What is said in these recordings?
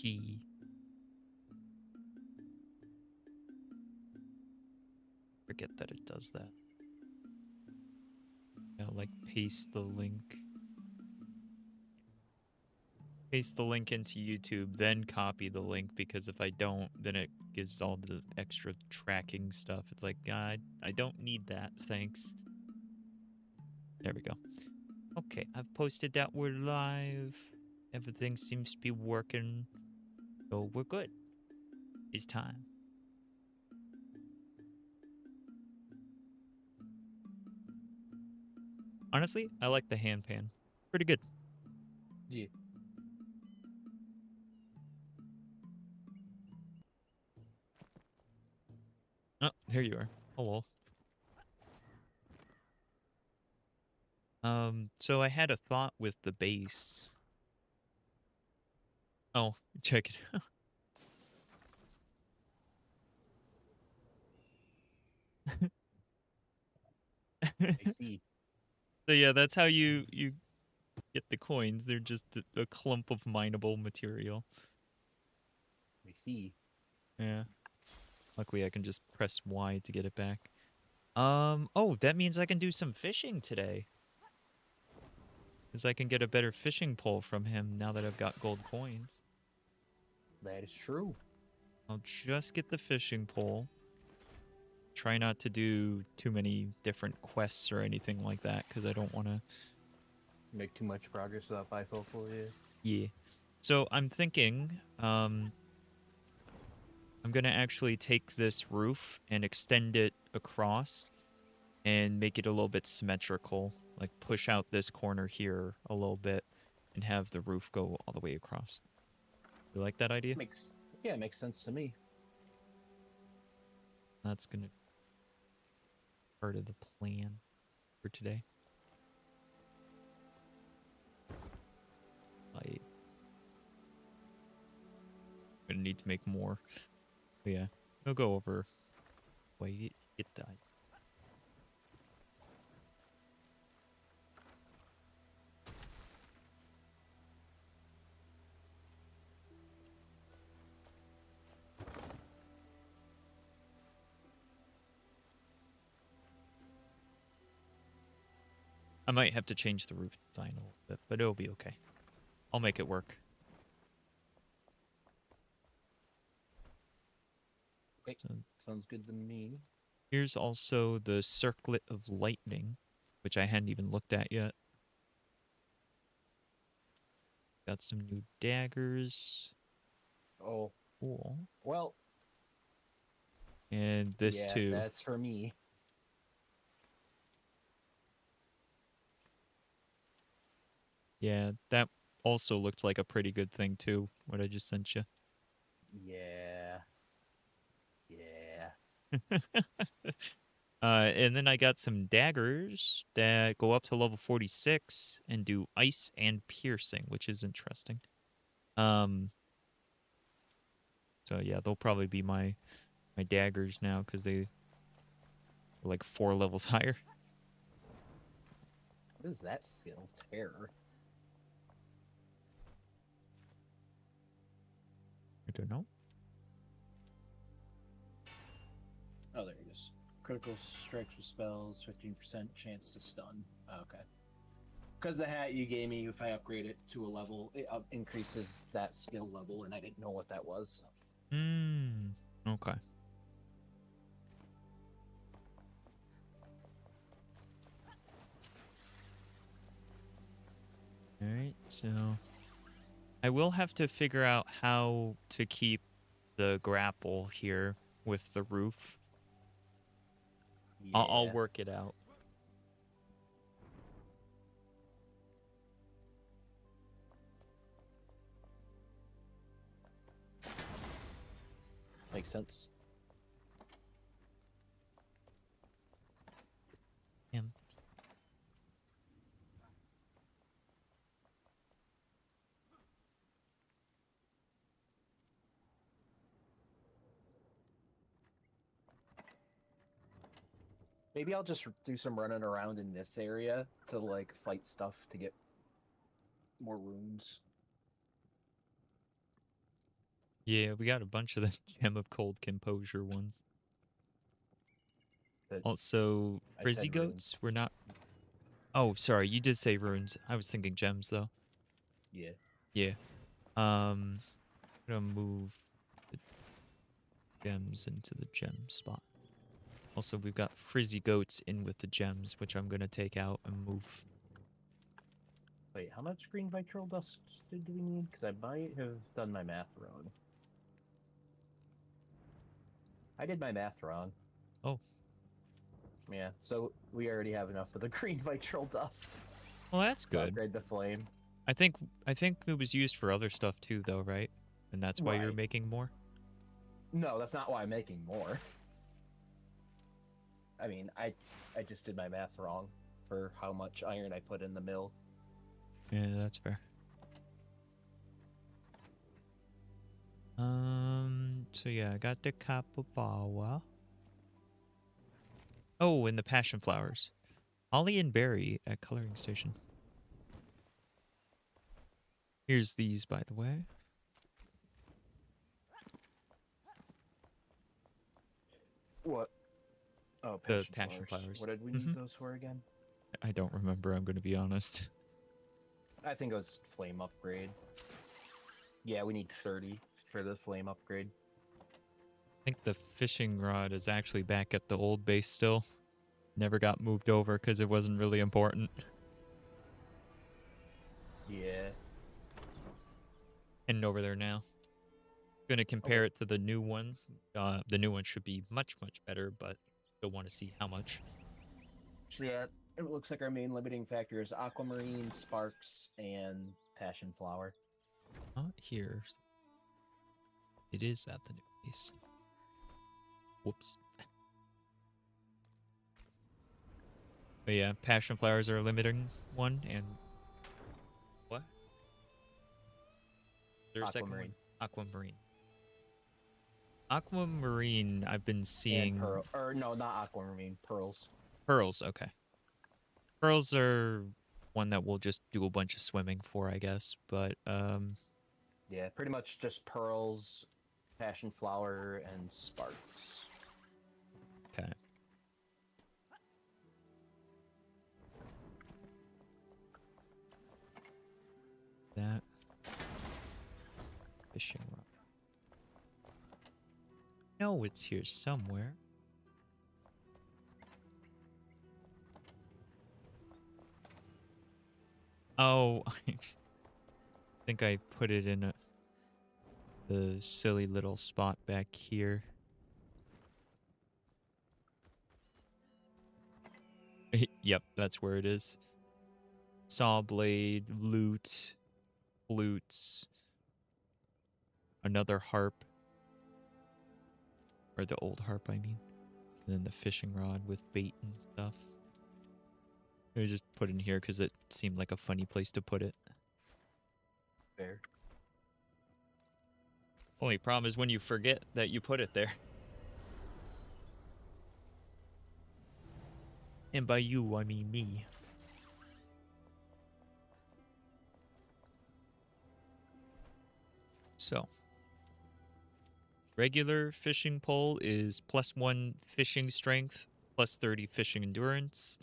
key. Forget that it does that. I'll like paste the link. Paste the link into YouTube, then copy the link, because if I don't, then it gives all the extra tracking stuff. It's like, God, I don't need that, thanks. There we go. Okay, I've posted that we're live. Everything seems to be working, so we're good. It's time. Honestly, I like the hand pan. Pretty good. Yeah. Oh, there you are. Hello. So I had a thought with the base. Oh, check it out. I see. So yeah, that's how you get the coins. They're just a clump of mineable material. I see. Yeah. Luckily, I can just press Y to get it back. Oh, that means I can do some fishing today. Because I can get a better fishing pole from him now that I've got gold coins. That is true. I'll just get the fishing pole. Try not to do too many different quests or anything like that, because I don't want to... Make too much progress without bifocal, yeah. Yeah. So I'm thinking, I'm going to actually take this roof and extend it across and make it a little bit symmetrical. Like push out this corner here a little bit and have the roof go all the way across. You like that idea? Makes sense to me. That's going to be part of the plan for today. I'm going to need to make more. But yeah, we'll go over. Wait, it died. I might have to change the roof design a little bit, but it'll be okay. I'll make it work. Okay, So sounds good to me. here's also the circlet of lightning, which I hadn't even looked at yet. Got some new daggers. Oh, Cool. well. And this yeah, too. that's for me. Yeah, that also looked like a pretty good thing too, what I just sent you. Yeah. And then I got some daggers that go up to level 46 and do ice and piercing, which is interesting. So yeah, they'll probably be my daggers now because they are like 4 levels higher. What is that skill? Terror. I don't know. Oh, there it is. Critical strikes with spells, 15% chance to stun. Oh, okay. Because the hat you gave me, if I upgrade it to a level, it increases that skill level, and I didn't know what that was. Okay. All right, so I will have to figure out how to keep the grapple here with the roof. Yeah. I'll work it out. Makes sense. Him. Maybe I'll just do some running around in this area to like fight stuff to get more runes. Yeah, we got a bunch of the Gem of Cold Composure ones. But Also, I Frizzy said runes. Goats were not... Oh, sorry, you did say runes. I was thinking gems, though. Yeah. Yeah. I'm gonna move the gems into the gem spot. Also, we've got Frizzy Goats in with the gems, which I'm gonna take out and move. Wait, how much green vitral dust do we need? Because I might have done my math wrong. I did my math wrong. Oh. Yeah, so we already have enough of the green vitral dust. Well, that's To good. upgrade the flame. I think it was used for other stuff too, though, right? And that's why you're Right. making more? No, that's not why I'm making more. I mean, I just did my math wrong for how much iron I put in the mill. Yeah, that's fair. So yeah, I got the Kapabawa. Oh, and the passion flowers. Holly and berry at coloring station. Here's these, by the way. What? Oh, The passion, passion flowers. flowers. What did we need those for again? I don't remember, I'm going to be honest. I think it was flame upgrade. Yeah, we need 30 for the flame upgrade. I think the fishing rod is actually back at the old base still. Never got moved over because it wasn't really important. Yeah. And over there now. Gonna compare it to the new one. The new one should be much, much better, but still want to see how much. So yeah, it looks like our main limiting factor is aquamarine, sparks, and passion flower. Not here. It is at the new base. Whoops. But yeah, passion flowers are a limiting one, and what? Is there a second one? Aquamarine. Aquamarine, I've been seeing. And pearl, or no, not aquamarine, pearls. Pearls, okay. Pearls are one that we'll just do a bunch of swimming for, I guess. But Yeah, pretty much just pearls, passion flower, and sparks. okay. That fishing rod. No, it's here somewhere. Oh, I think I put it in the silly little spot back here. Yep, that's where it is. Saw blade, lute, flutes, another harp. Or the old harp, I mean. And then the fishing rod with bait and stuff. I just put it in here because it seemed like a funny place to put it. Fair. Only problem is when you forget that you put it there. And by you, I mean me. So, regular fishing pole is +1 fishing strength, +30 fishing endurance.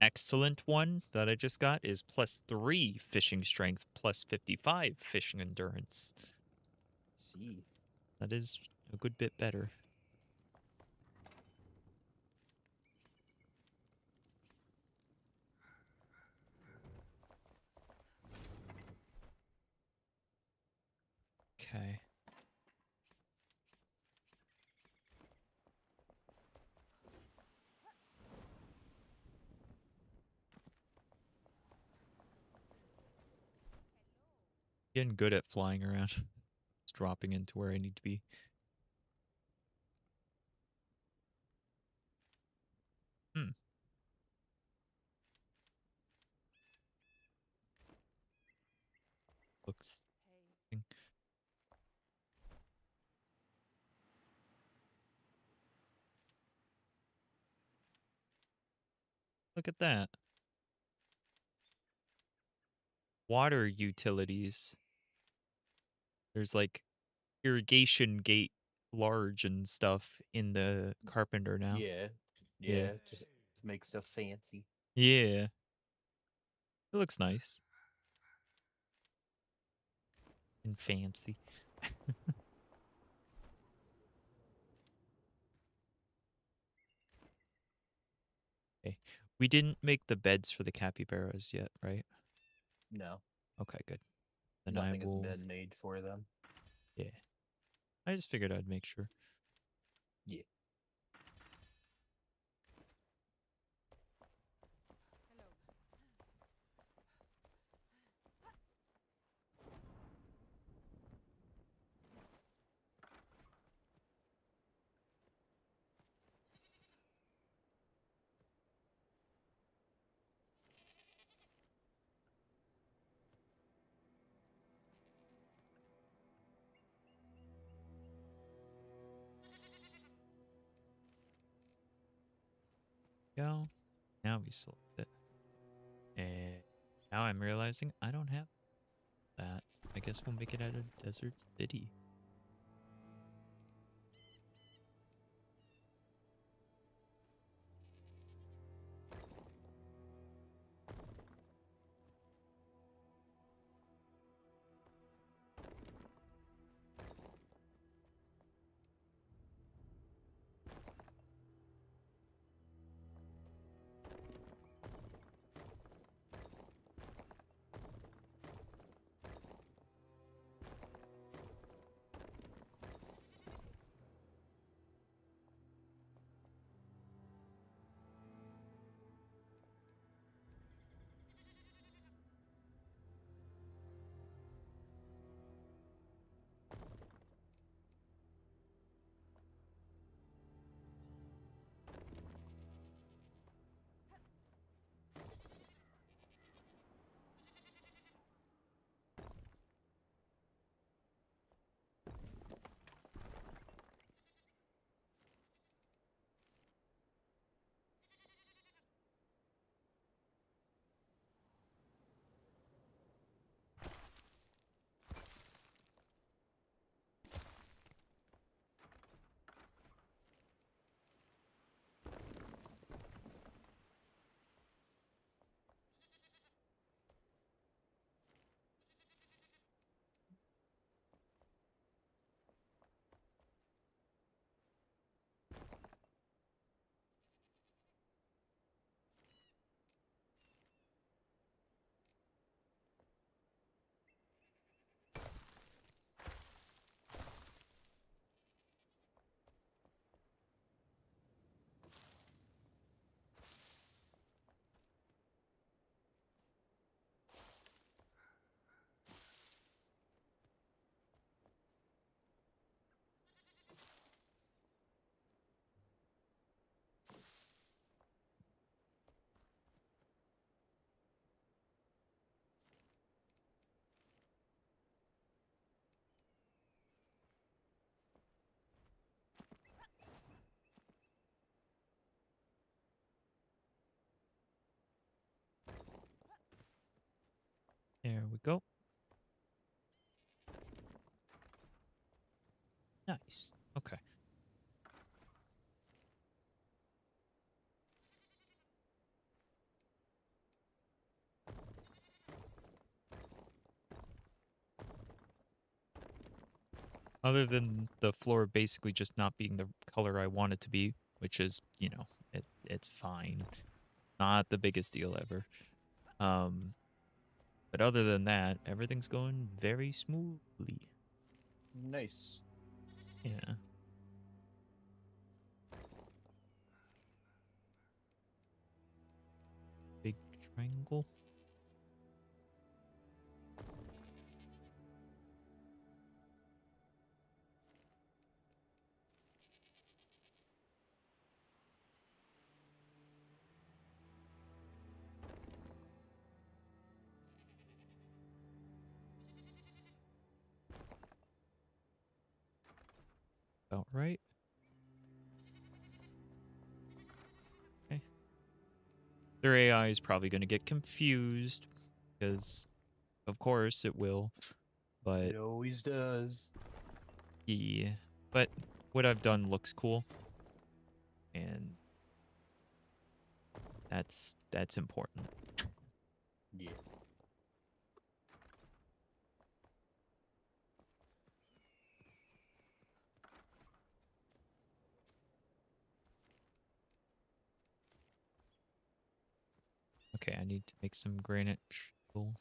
Excellent one that I just got is +3 fishing strength, +55 fishing endurance. See. That is a good bit better. Okay. Getting good at flying around. Just dropping into where I need to be. Looks. Look at that. Water utilities. There's like irrigation gate large and stuff in the carpenter now. Yeah. Yeah. Just to make stuff fancy. Yeah. It looks nice. And fancy. Okay. We didn't make the beds for the capybaras yet, right? No. Okay, good. Then Nothing I has will. been made for them. Yeah. I just figured I'd make sure. Yeah. Go. Now we select it. And now I'm realizing I don't have that. I guess we'll make it at a desert city. There we go. Nice. Okay. Other than the floor basically just not being the color I want it to be, which is, you know, it's fine. Not the biggest deal ever. But other than that, everything's going very smoothly. Nice. Yeah. Big triangle. About right. Okay. Their AI is probably going to get confused because, of course, it will. But It always does. Yeah, but what I've done looks cool, and that's important. Yeah. Okay, I need to make some granite shingle.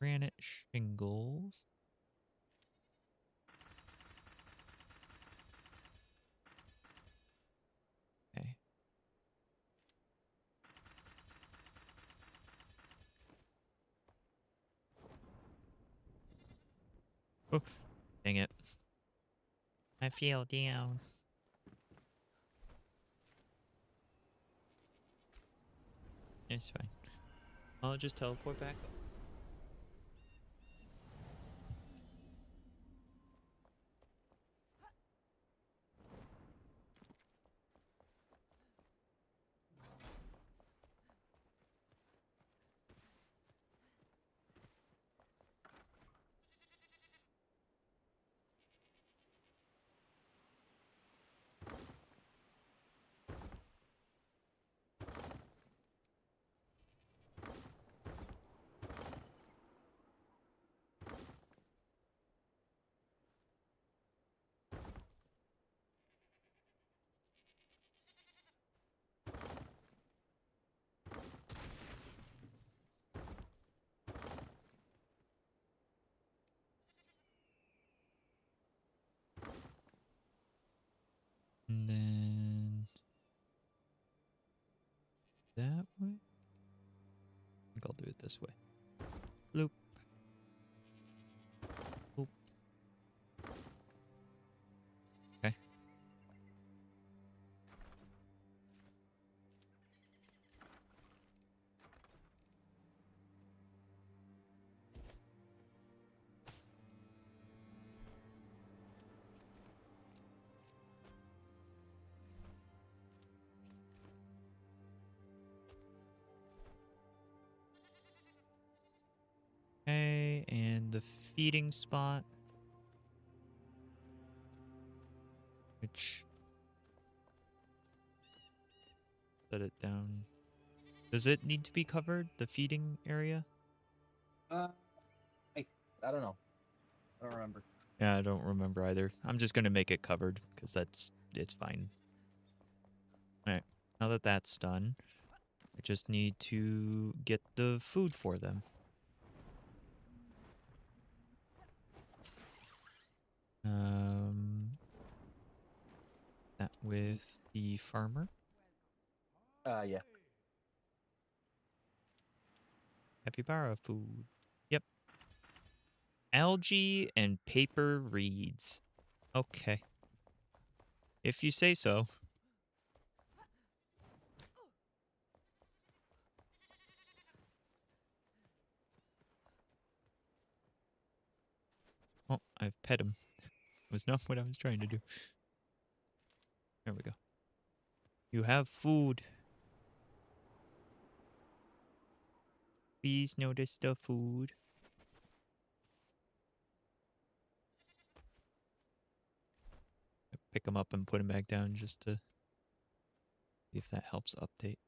Granite shingles. Okay. Oh, dang it. I feel down. It's fine. I'll just teleport back up. And then that way? I think I'll do it this way. Bloop. Boop. Okay. Okay, and the feeding spot. Which... set it down. Does it need to be covered, the feeding area? I I don't know. I don't remember. Yeah, I don't remember either. I'm just gonna make it covered, because it's fine. Alright, now that that's done, I just need to get the food for them. That with the farmer. Yeah. Capybara food. Yep. Algae and paper reeds. Okay. If you say so. Oh, I've pet him. Was not what I was trying to do. There we go. You have food. Please notice the food. Pick him up and put him back down just to see if that helps update.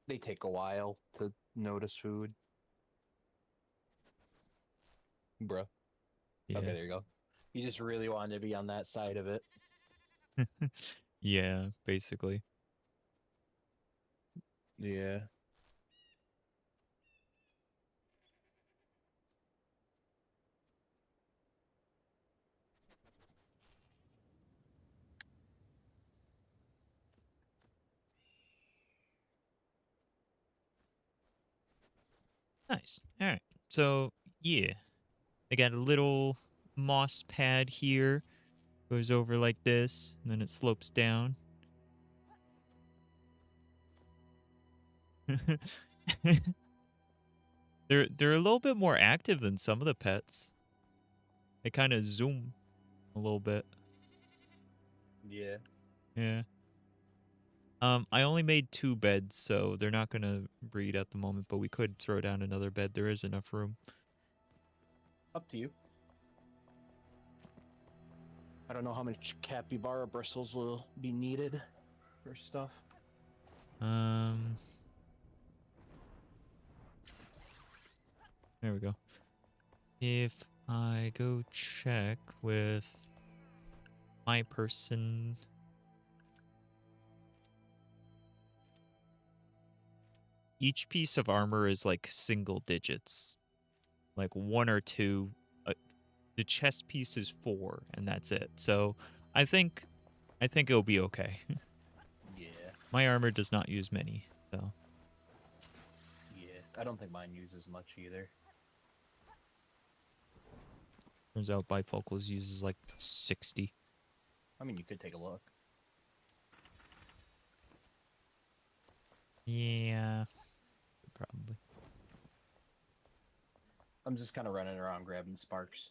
They take a while to notice food. Bruh. Yeah. Okay, there you go. You just really wanted to be on that side of it. Yeah, basically. Yeah. Nice. All right. So, yeah. I got a little moss pad here. Goes over like this, and then it slopes down. They're a little bit more active than some of the pets. They kind of zoom a little bit. Yeah. Yeah. I only made 2 beds, so they're not gonna breed at the moment, but we could throw down another bed. There is enough room. Up to you. I don't know how much capybara bristles will be needed for stuff. There we go. If I go check with my person, each piece of armor is like single digits, like 1 or 2. The chest piece is 4, and that's it. So I think it'll be okay. Yeah. My armor does not use many, so. Yeah. I don't think mine uses much either. Turns out Bifocals uses like 60. I mean, you could take a look. Yeah, probably. I'm just kind of running around grabbing sparks.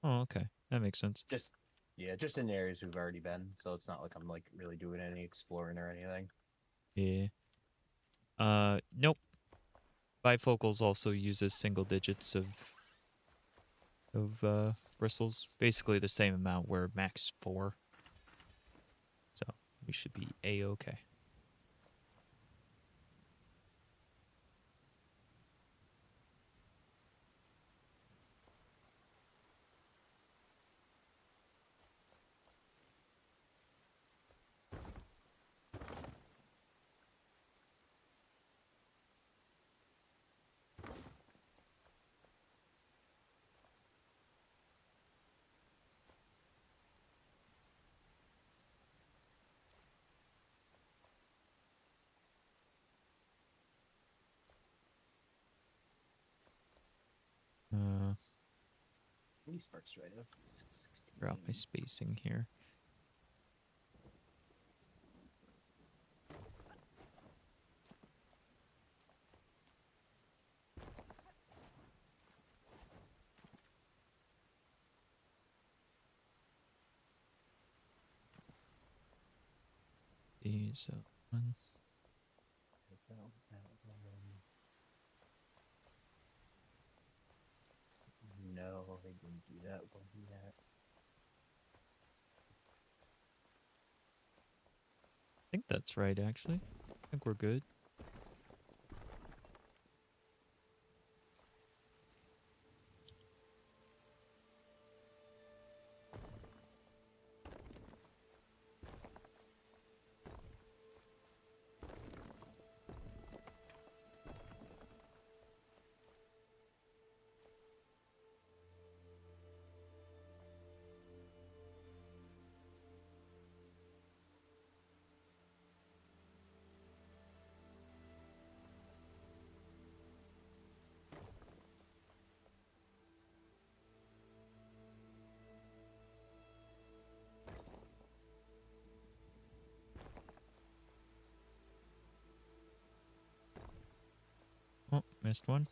Oh, okay. That makes sense. Just in the areas we've already been, so it's not like I'm like really doing any exploring or anything. Yeah. Nope. Bifocals also uses single digits of bristles. Basically the same amount. We're max 4. So we should be A-okay. How many sparks do I have? 16. Figure out my spacing here. These one. No, they didn't do that. We'll do that. I think that's right, actually. I think we're good. Oh, missed one.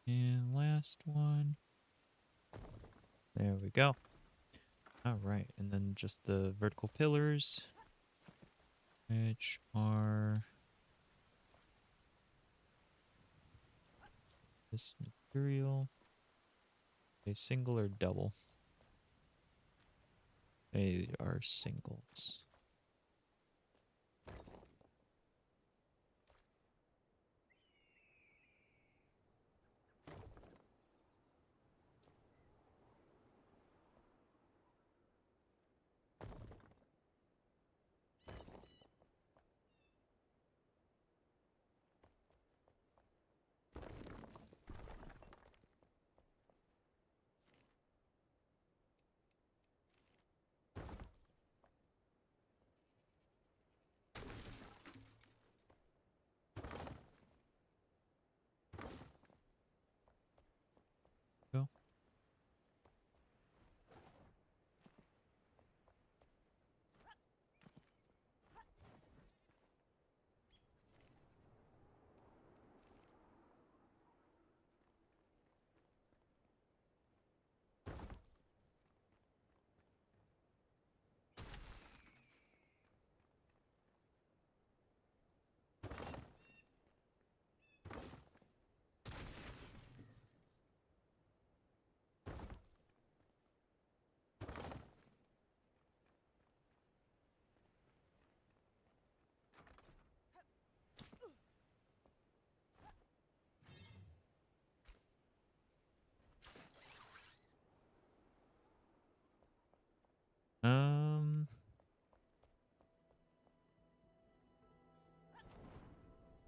And last one. There we go. All right, and then just the vertical pillars, which are this material. A single or double? They are singles.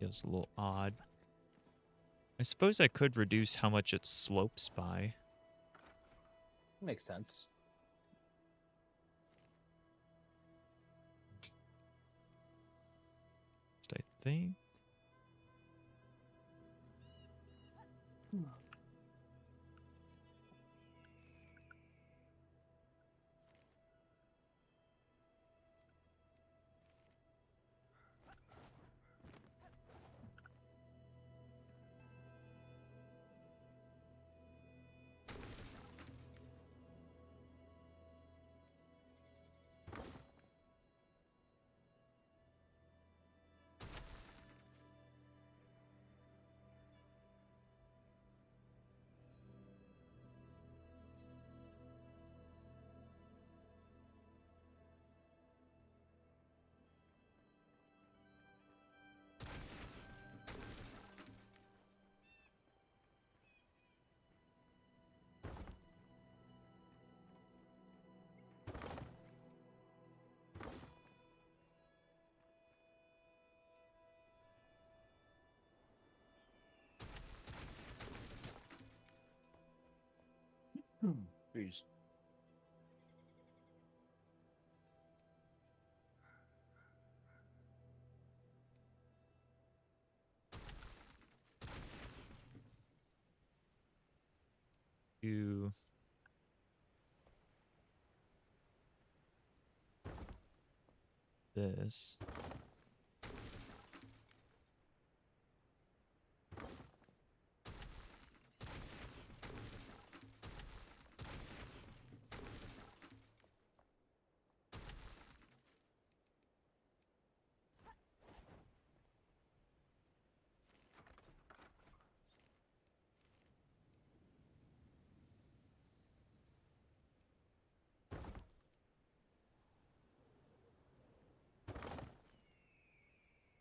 Feels a little odd. I suppose I could reduce how much it slopes by. Makes sense. I think. Jeez. Do this.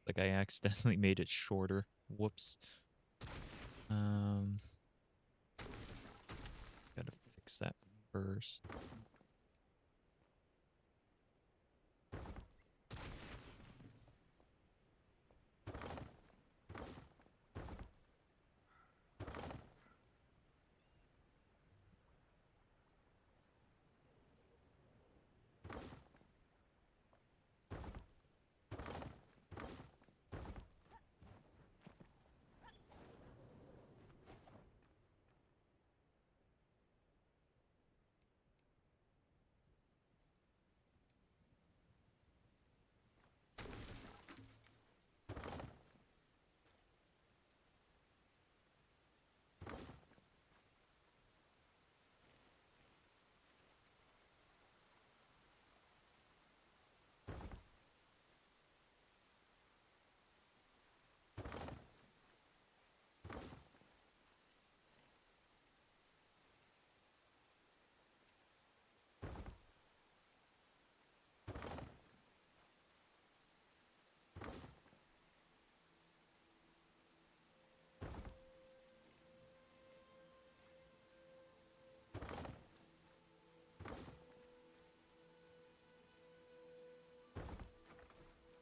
Like I accidentally made it shorter. Whoops. Gotta fix that first.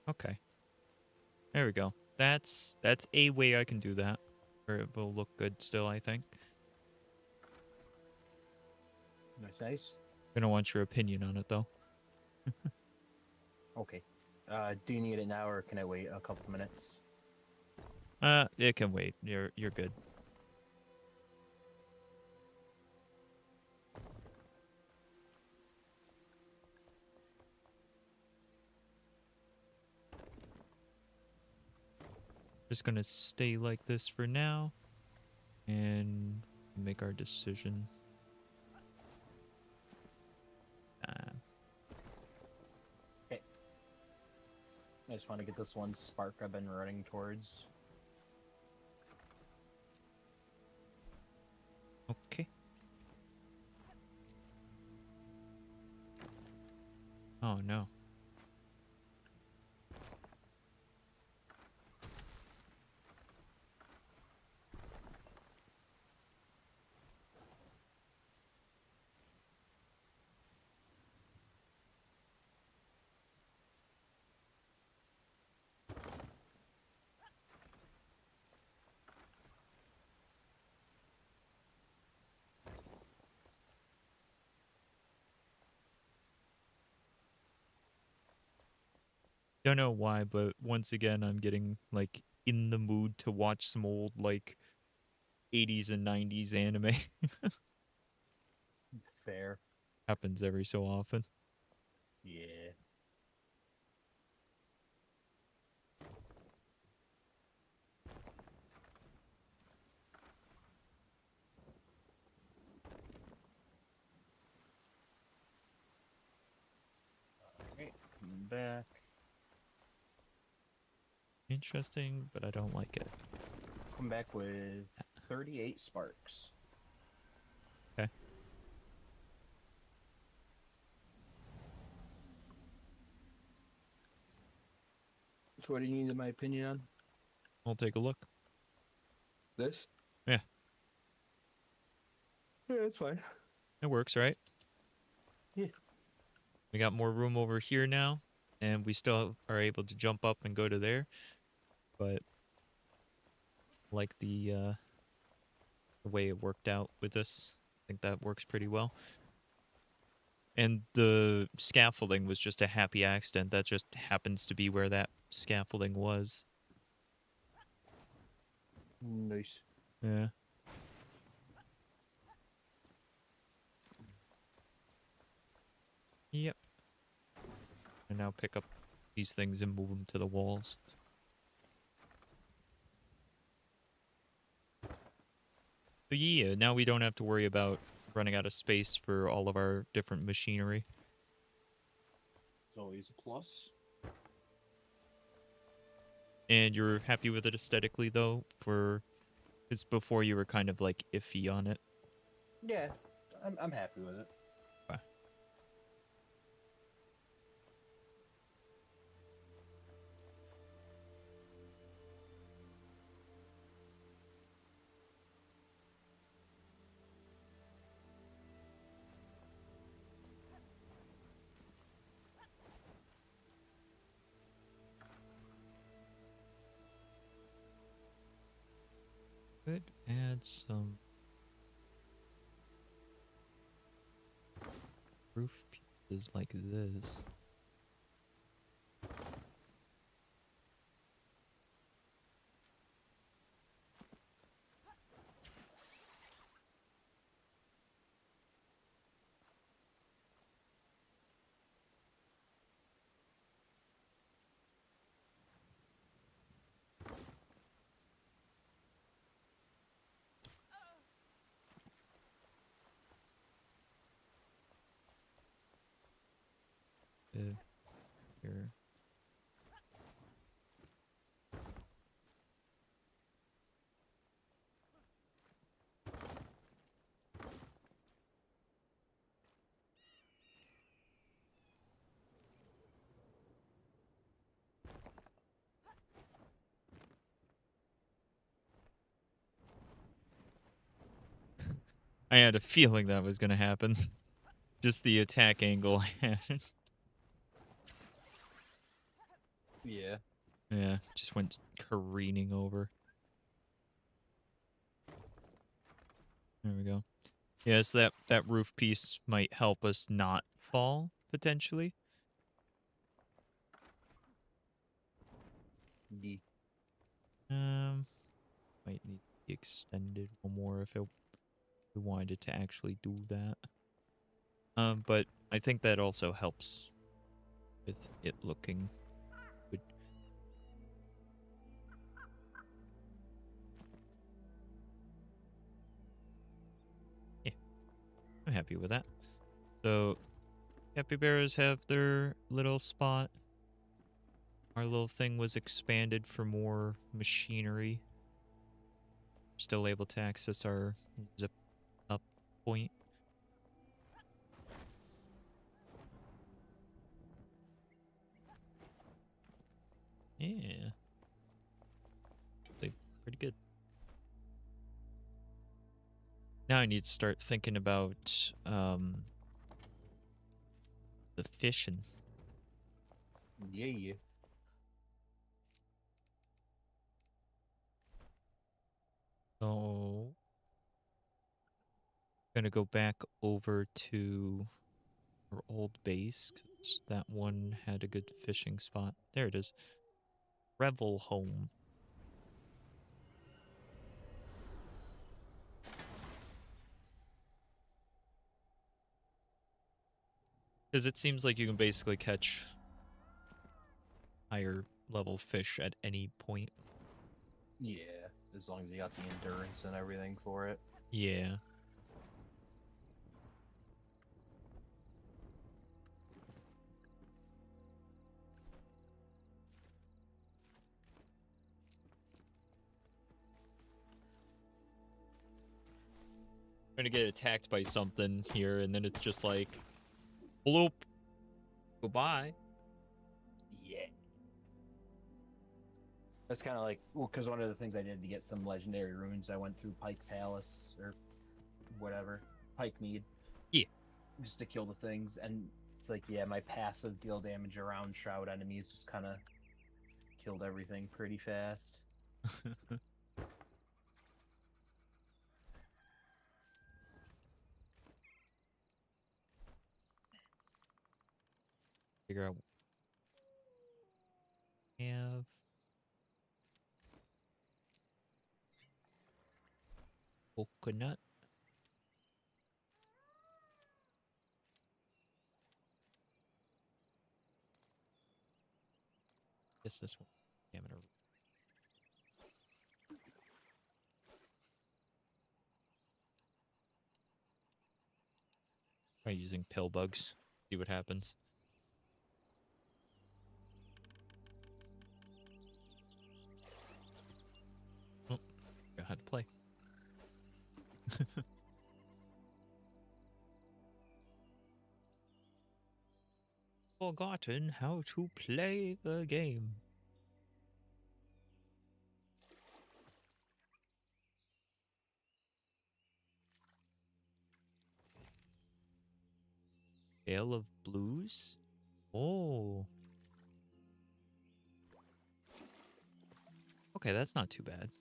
Okay. There we go. That's a way I can do that. Or it will look good still, I think. Nice, nice. Gonna want your opinion on it though. Okay. Do you need it now, or can I wait a couple minutes? It can wait. You're good. Just gonna stay like this for now and make our decision. Okay. I just want to get this one spark I've been running towards. Okay. Oh no. Don't know why, but once again, I'm getting like in the mood to watch some old like 80s and 90s anime. Fair. Happens every so often. Yeah. Alright, coming back. Interesting, but I don't like it. Come back with 38 sparks. Okay. So what do you need my opinion on? I'll take a look. This? Yeah. Yeah, that's fine. It works, right? Yeah. We got more room over here now, and we still are able to jump up and go to there. But like the way it worked out with this, I think that works pretty well. And the scaffolding was just a happy accident. That just happens to be where that scaffolding was. Nice. Yeah. Yep. And now pick up these things and move them to the walls. So yeah, now we don't have to worry about running out of space for all of our different machinery. It's always a plus. And you're happy with it aesthetically, though? It's before you were kind of like iffy on it. Yeah, I'm happy with it. Okay. Could add some roof pieces like this. Here. I had a feeling that was going to happen. Just the attack angle I had. Yeah. Yeah, just went careening over. There we go. Yes, that roof piece might help us not fall, potentially. D. Might need to be extended one more if we wanted to actually do that. But I think that also helps with it looking good. Yeah, I'm happy with that. So, capybaras have their little spot. Our little thing was expanded for more machinery. Still able to access our zip up point. Yeah. They pretty good. Now I need to start thinking about the fishing. Yeah. So gonna go back over to our old base. that one had a good fishing spot. There it is. Revel Home. Because it seems like you can basically catch higher level fish at any point. Yeah, as long as you got the endurance and everything for it. Yeah. Trying to get attacked by something here, and then it's just like, bloop. Goodbye. Yeah. That's kind of like, well, because one of the things I did to get some legendary runes, I went through Pike Palace or whatever, Pike Mead. Yeah. Just to kill the things, and it's like, yeah, my passive deal damage around Shroud enemies just kind of killed everything pretty fast. Figure out. Have. Coconut. Guess this one. Diameter. Try using pill bugs. See what happens. Oh, forgot how to play. Forgotten how to play the game. Gale of Blues? Oh. Okay, that's not too bad.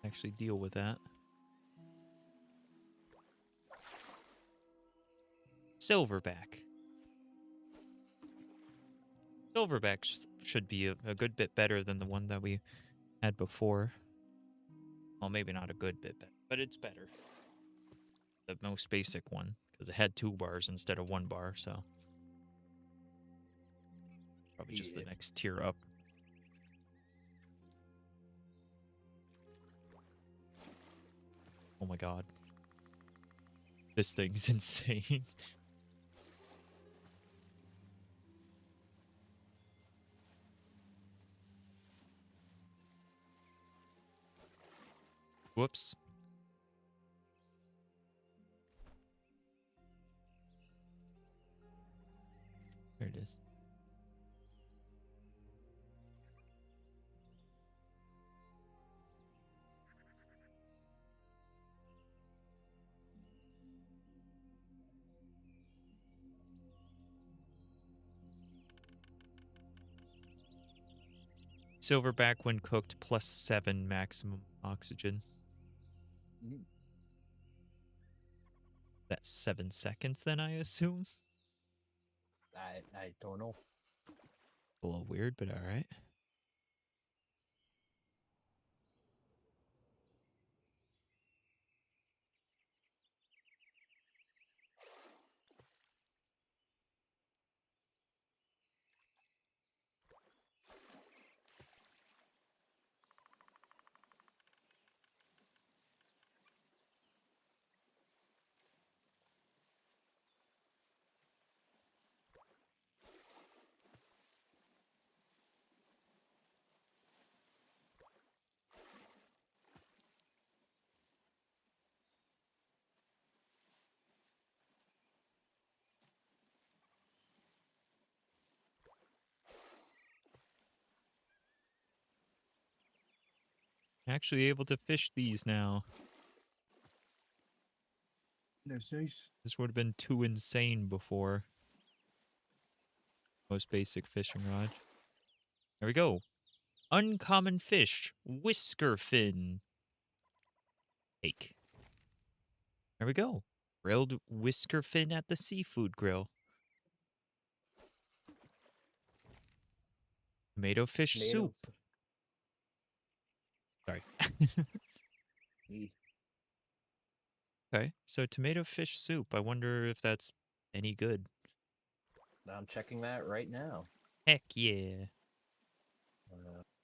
Actually deal with that. Silverback. Silverback should be a good bit better than the one that we had before. Well, maybe not a good bit better, but it's better. The most basic one, because it had 2 bars instead of 1 bar, so. Probably just the next tier up. Oh my god. This thing's insane. Whoops. There it is. Silverback when cooked +7 maximum oxygen. That's 7 seconds then, I assume? I don't know. A little weird, but alright. Actually able to fish these now. That's nice. This would have been too insane before. Most basic fishing rod. There we go. Uncommon fish. Whisker fin. Take. There we go. Grilled whisker fin at the seafood grill. Tomato fish Tomato. soup. Sorry. Eeh. Okay, so tomato fish soup. I wonder if that's any good. I'm checking that right now. Heck yeah.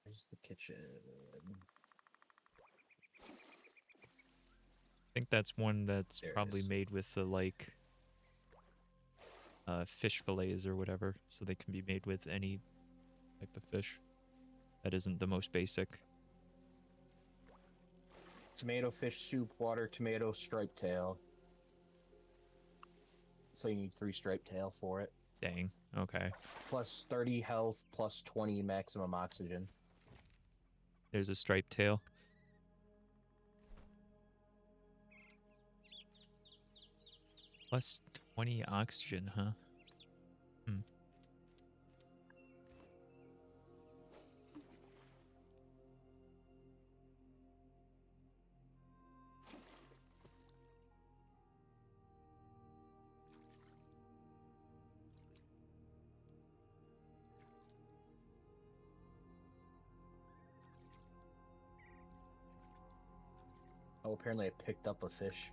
Where's the kitchen? I think that's one that's There it probably is. made with the fish fillets or whatever, so they can be made with any type of fish. That isn't the most basic. Tomato fish soup, water tomato, striped tail. So you need 3 striped tail for it. Dang. Okay. Plus 30 health, plus 20 maximum oxygen. There's a striped tail. Plus 20 oxygen, huh? Hmm. Oh, apparently I picked up a fish.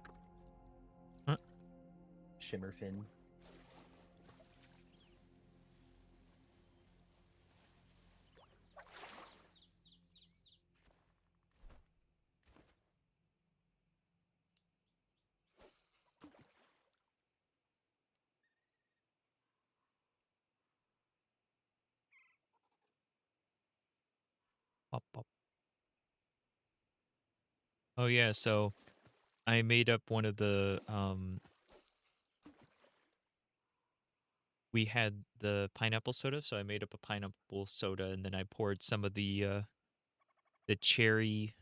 Huh? Shimmerfin. Pop, pop. Oh yeah, so I made up one of the we had the pineapple soda, so I made up a pineapple soda and then I poured some of the cherry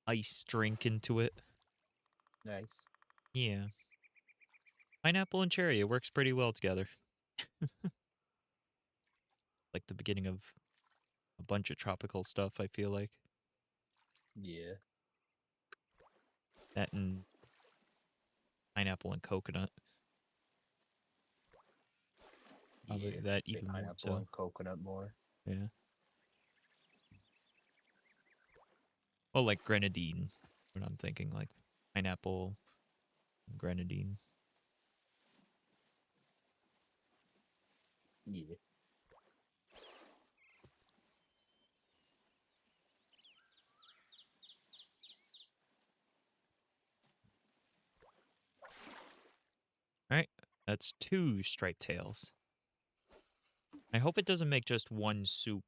ice drink into it. Nice. Yeah. Pineapple and cherry, it works pretty well together. Like the beginning of a bunch of tropical stuff, I feel like. Yeah. That and pineapple and coconut. Probably Yeah. that Say even more pineapple so. and coconut more. Yeah. Well, like grenadine. What I'm thinking, like pineapple and grenadine. Yeah. Alright. That's 2 striped tails. I hope it doesn't make just one soup.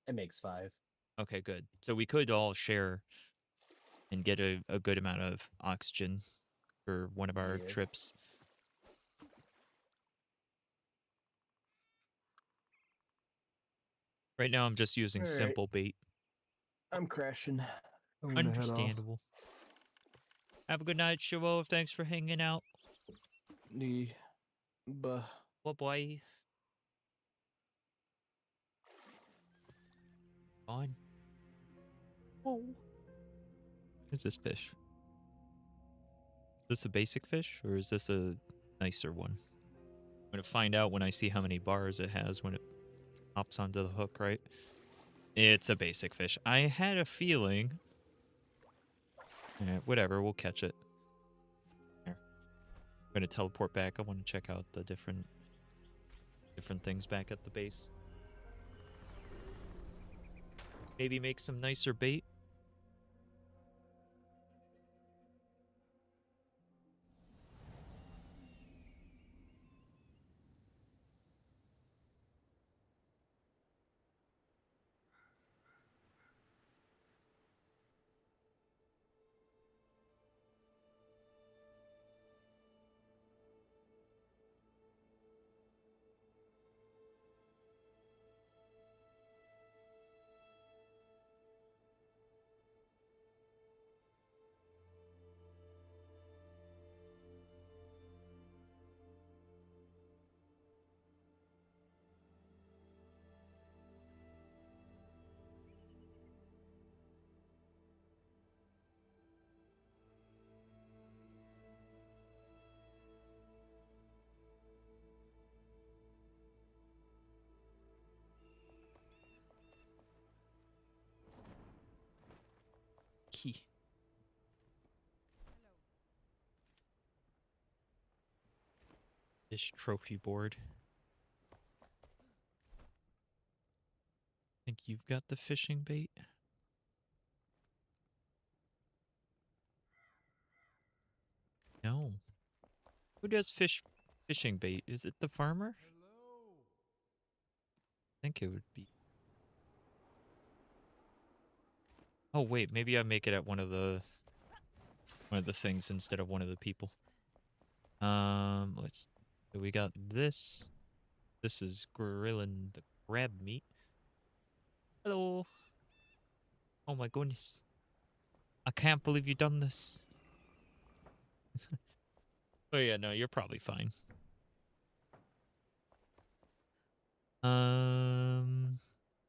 It makes 5. Okay, good. So we could all share and get a good amount of oxygen for one of our Yeah. trips. Right now I'm just using Alright. simple bait. I'm crashing. I'm gonna head off. Understandable. Have a good night, Shavo. Thanks for hanging out. Bye. Bye-bye. Fine. Oh. What's this fish? Is this a basic fish, or is this a nicer one? I'm going to find out when I see how many bars it has when it hops onto the hook, right? It's a basic fish. I had a feeling. Whatever, we'll catch it. Here. I'm going to teleport back. I want to check out the different things back at the base. Maybe make some nicer bait. trophy. This trophy board. Think you've got the fishing bait? No. Who does fishing bait? Is it the farmer? I think it would be. Oh wait, maybe I make it at one of the things instead of one of the people. Let's. So we got this. This is grilling the crab meat. Hello. Oh my goodness. I can't believe you done this. Oh yeah, no, you're probably fine.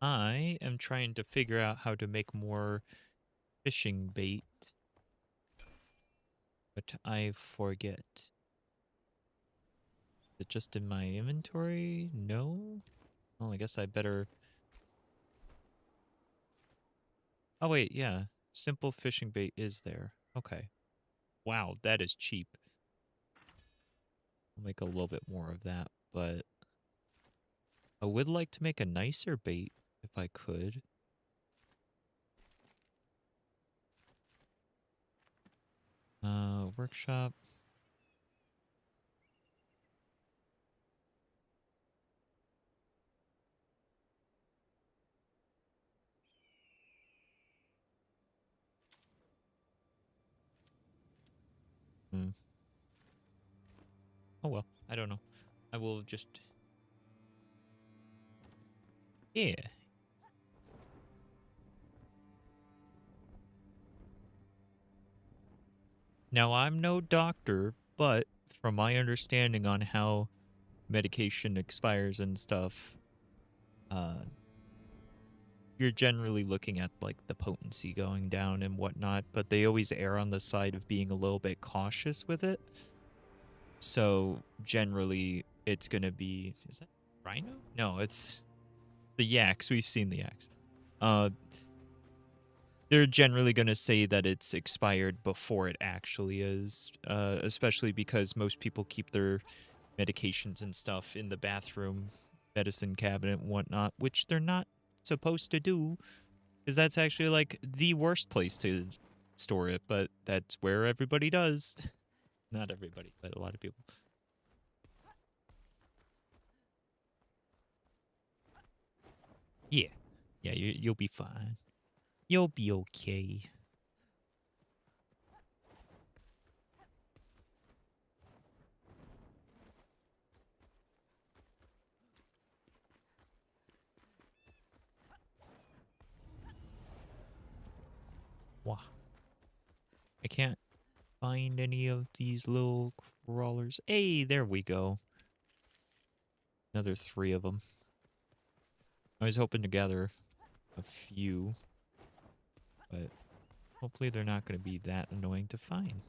I am trying to figure out how to make more fishing bait, but I forget. Is it just in my inventory? No? Well, I guess I better... Oh wait, yeah. Simple fishing bait is there. Okay. Wow, that is cheap. I'll make a little bit more of that, but I would like to make a nicer bait if I could. Workshop. Oh well, I don't know. I will just... Yeah. Now, I'm no doctor, but from my understanding on how medication expires and stuff, you're generally looking at, like, the potency going down and whatnot, but they always err on the side of being a little bit cautious with it. So, generally, it's gonna be... Is that rhino? No, it's the yaks. We've seen the yaks. They're generally going to say that it's expired before it actually is, especially because most people keep their medications and stuff in the bathroom, medicine cabinet and whatnot, which they're not supposed to do, because that's actually, like, the worst place to store it, but that's where everybody does. Not everybody, but a lot of people. Yeah. Yeah, you'll be fine. You'll be okay. Wow. I can't find any of these little crawlers. Hey, there we go. Another 3 of them. I was hoping to gather a few, but hopefully they're not going to be that annoying to find.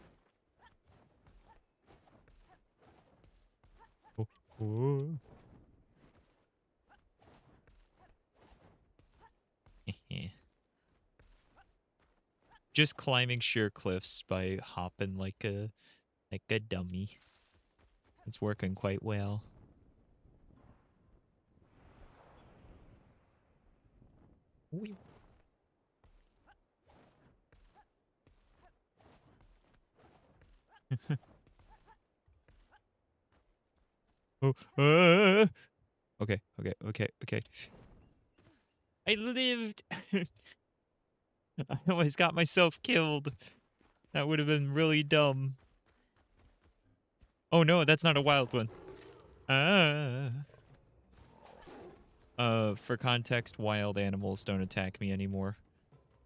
Oh, oh. Just climbing sheer cliffs by hopping like a dummy. It's working quite well. Wee. Oh, okay. I lived. I almost got myself killed. That would have been really dumb. Oh no, that's not a wild one. For context, wild animals don't attack me anymore,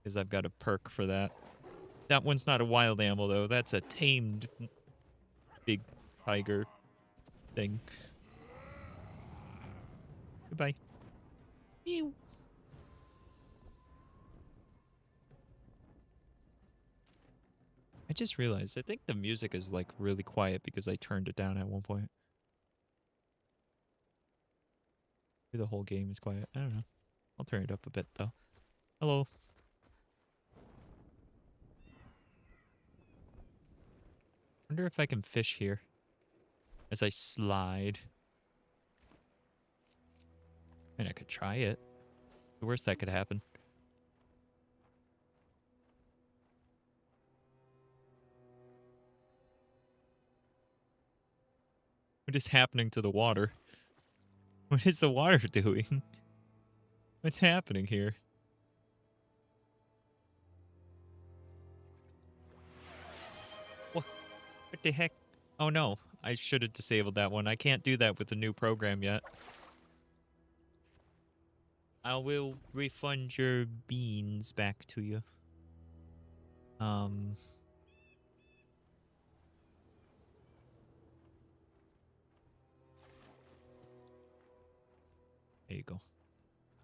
because I've got a perk for that. That one's not a wild animal, though. That's a tamed big tiger thing. Goodbye. Mew. I just realized, I think the music is, like, really quiet because I turned it down at one point. Maybe the whole game is quiet. I don't know. I'll turn it up a bit, though. Hello. Wonder if I can fish here as I slide. I mean, I could try it. The worst that could happen. What is happening to the water? What is the water doing? What's happening here? What the heck? Oh no, I should have disabled that one. I can't do that with the new program yet. I will refund your beans back to you. There you go.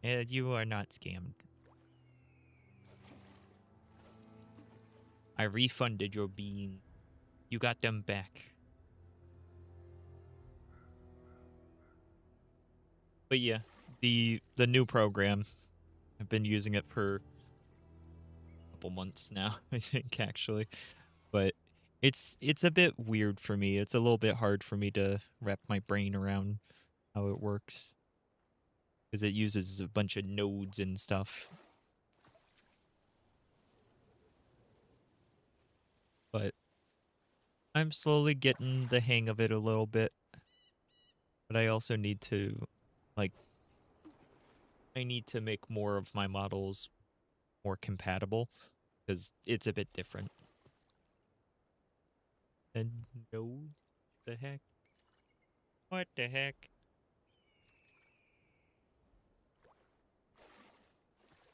And you are not scammed. I refunded your bean. You got them back. But yeah, the new program, I've been using it for a couple months now, I think actually. But it's a bit weird for me. It's a little bit hard for me to wrap my brain around how it works. Because it uses a bunch of nodes and stuff. But I'm slowly getting the hang of it a little bit. But I also need to, like, I need to make more of my models more compatible. Because it's a bit different. And nodes? The heck? What the heck?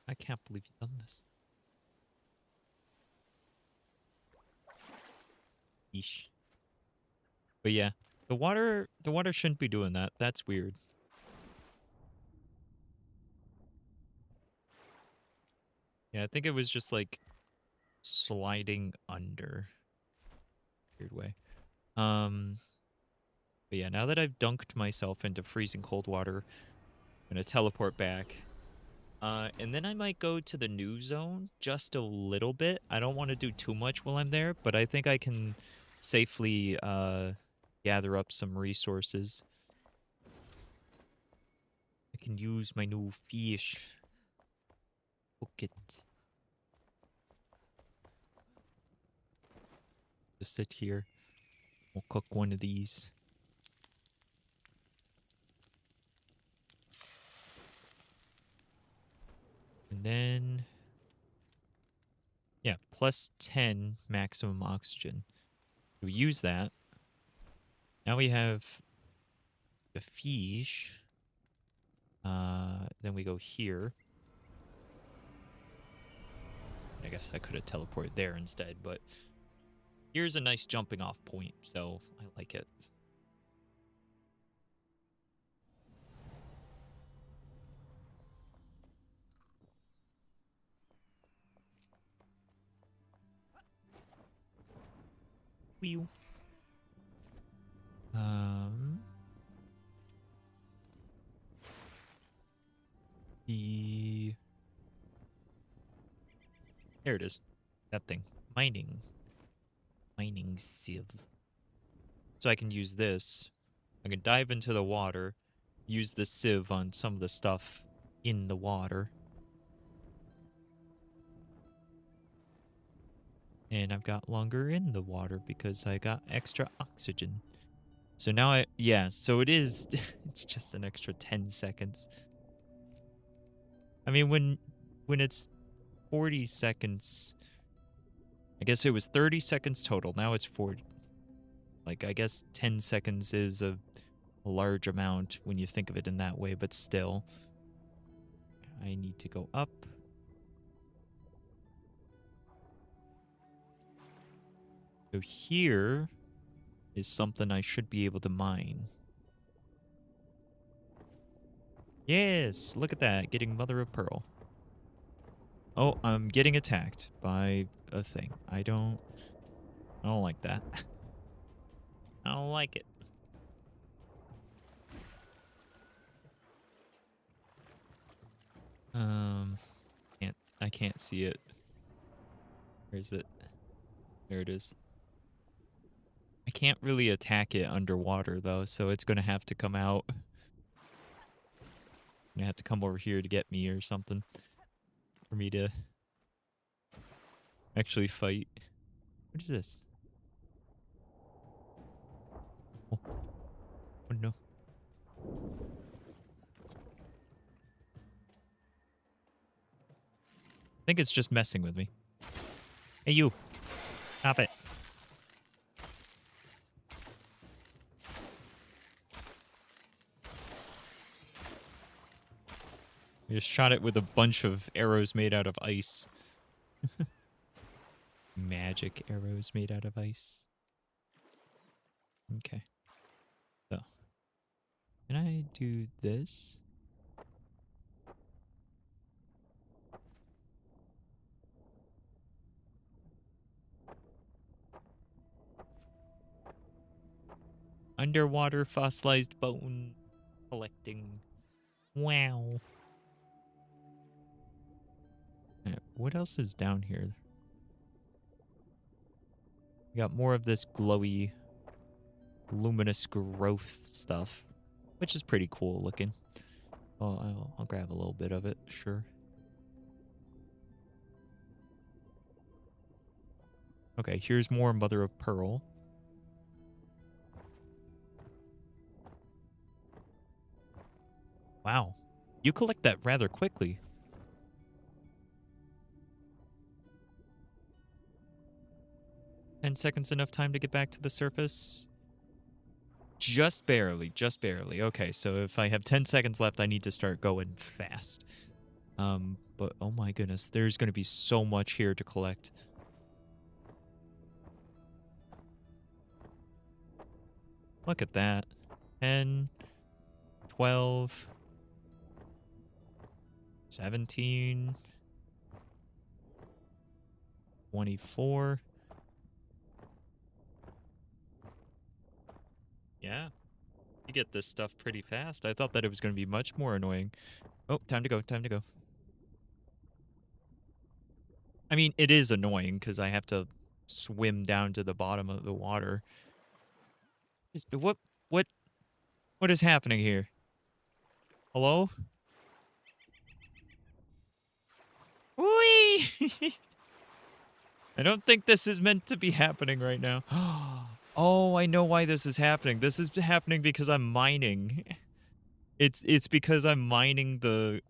I can't believe you've done this. Yeesh. But yeah, the water shouldn't be doing that. That's weird. Yeah, I think it was just like sliding under. Weird way. But yeah, now that I've dunked myself into freezing cold water, I'm gonna teleport back. And then I might go to the new zone just a little bit. I don't want to do too much while I'm there, but I think I can safely gather up some resources. I can use my new fish. Cook it. Just sit here. We'll cook one of these. And then, yeah, plus 10 maximum oxygen. We use that. Now we have the fish. Then we go here. I guess I could have teleported there instead, but here's a nice jumping off point, so I like it. Whew. There it is. That thing. Mining sieve. So I can use this. I can dive into the water, use the sieve on some of the stuff in the water. And I've got longer in the water because I got extra oxygen. So now so it is, it's just an extra 10 seconds. I mean, when it's 40 seconds, I guess it was 30 seconds total. Now it's 40. Like, I guess 10 seconds is a large amount when you think of it in that way, but still. I need to go up. So here is something I should be able to mine. Yes, look at that, getting mother of pearl. Oh, I'm getting attacked by a thing. I don't like that. I don't like it. I can't see it. Where is it? There it is. can't really attack it underwater, though, so it's going to have to come out. Gonna have to come over here to get me or something. For me to actually fight. What is this? Oh, oh no. I think it's just messing with me. Hey, you. Stop it. I just shot it with a bunch of arrows made out of ice. Magic arrows made out of ice. Okay. So. Can I do this? Underwater fossilized bone collecting. Wow. What else is down here? We got more of this glowy, luminous growth stuff, which is pretty cool looking. Oh, I'll grab a little bit of it, sure. Okay, here's more mother of pearl. Wow, you collect that rather quickly. $10 enough time to get back to the surface? Just barely, just barely. Okay, so if I have 10 seconds left, I need to start going fast. But oh my goodness, there's going to be so much here to collect. Look at that. 10, 12, 17, 24. Yeah. You get this stuff pretty fast. I thought that it was going to be much more annoying. Oh, time to go, time to go. I mean, it is annoying because I have to swim down to the bottom of the water. What is happening here? Hello? Whee! I don't think this is meant to be happening right now. Oh, I know why this is happening. This is happening because I'm mining. It's because I'm mining the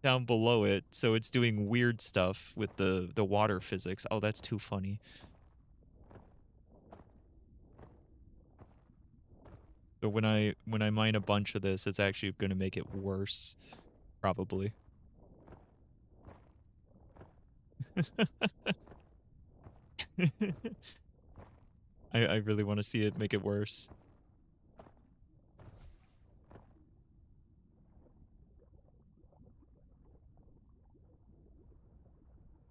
down below it, so it's doing weird stuff with the water physics. Oh, that's too funny. But when I mine a bunch of this, it's actually going to make it worse, probably. I really want to see it make it worse.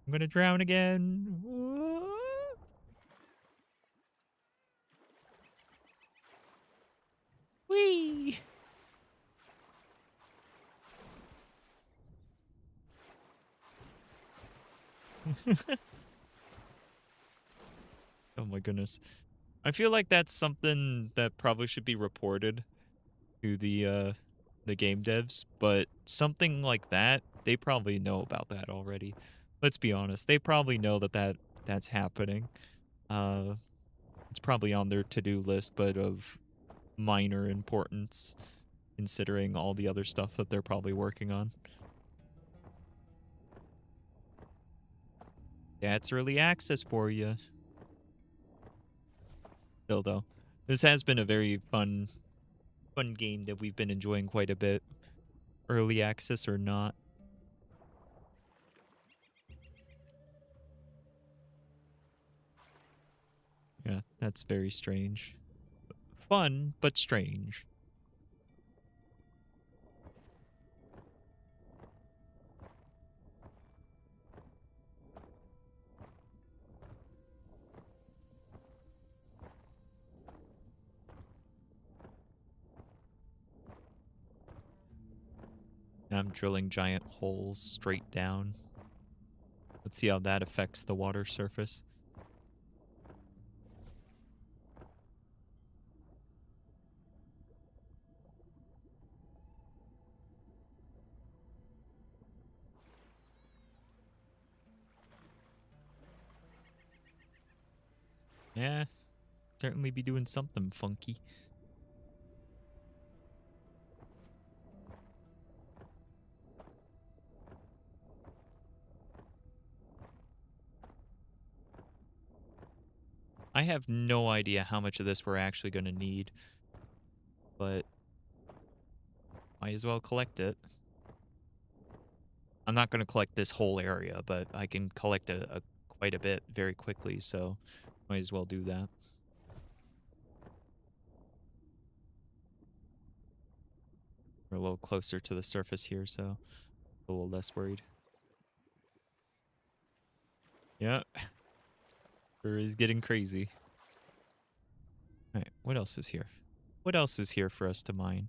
I'm gonna drown again. Whee! Oh my goodness. I feel like that's something that probably should be reported to the game devs, but something like that, they probably know about that already. Let's be honest. They probably know that's happening. It's probably on their to-do list, but of minor importance considering all the other stuff that they're probably working on. That's early access for you. Still though, this has been a very fun game that we've been enjoying quite a bit. Early access or not. Yeah, that's very strange. Fun, but strange. I'm drilling giant holes straight down. Let's see how that affects the water surface. Yeah, certainly be doing something funky. I have no idea how much of this we're actually going to need, but might as well collect it. I'm not going to collect this whole area, but I can collect quite a bit very quickly, so might as well do that. We're a little closer to the surface here, so a little less worried. Yeah, sure is getting crazy. All right, what else is here? What else is here for us to mine?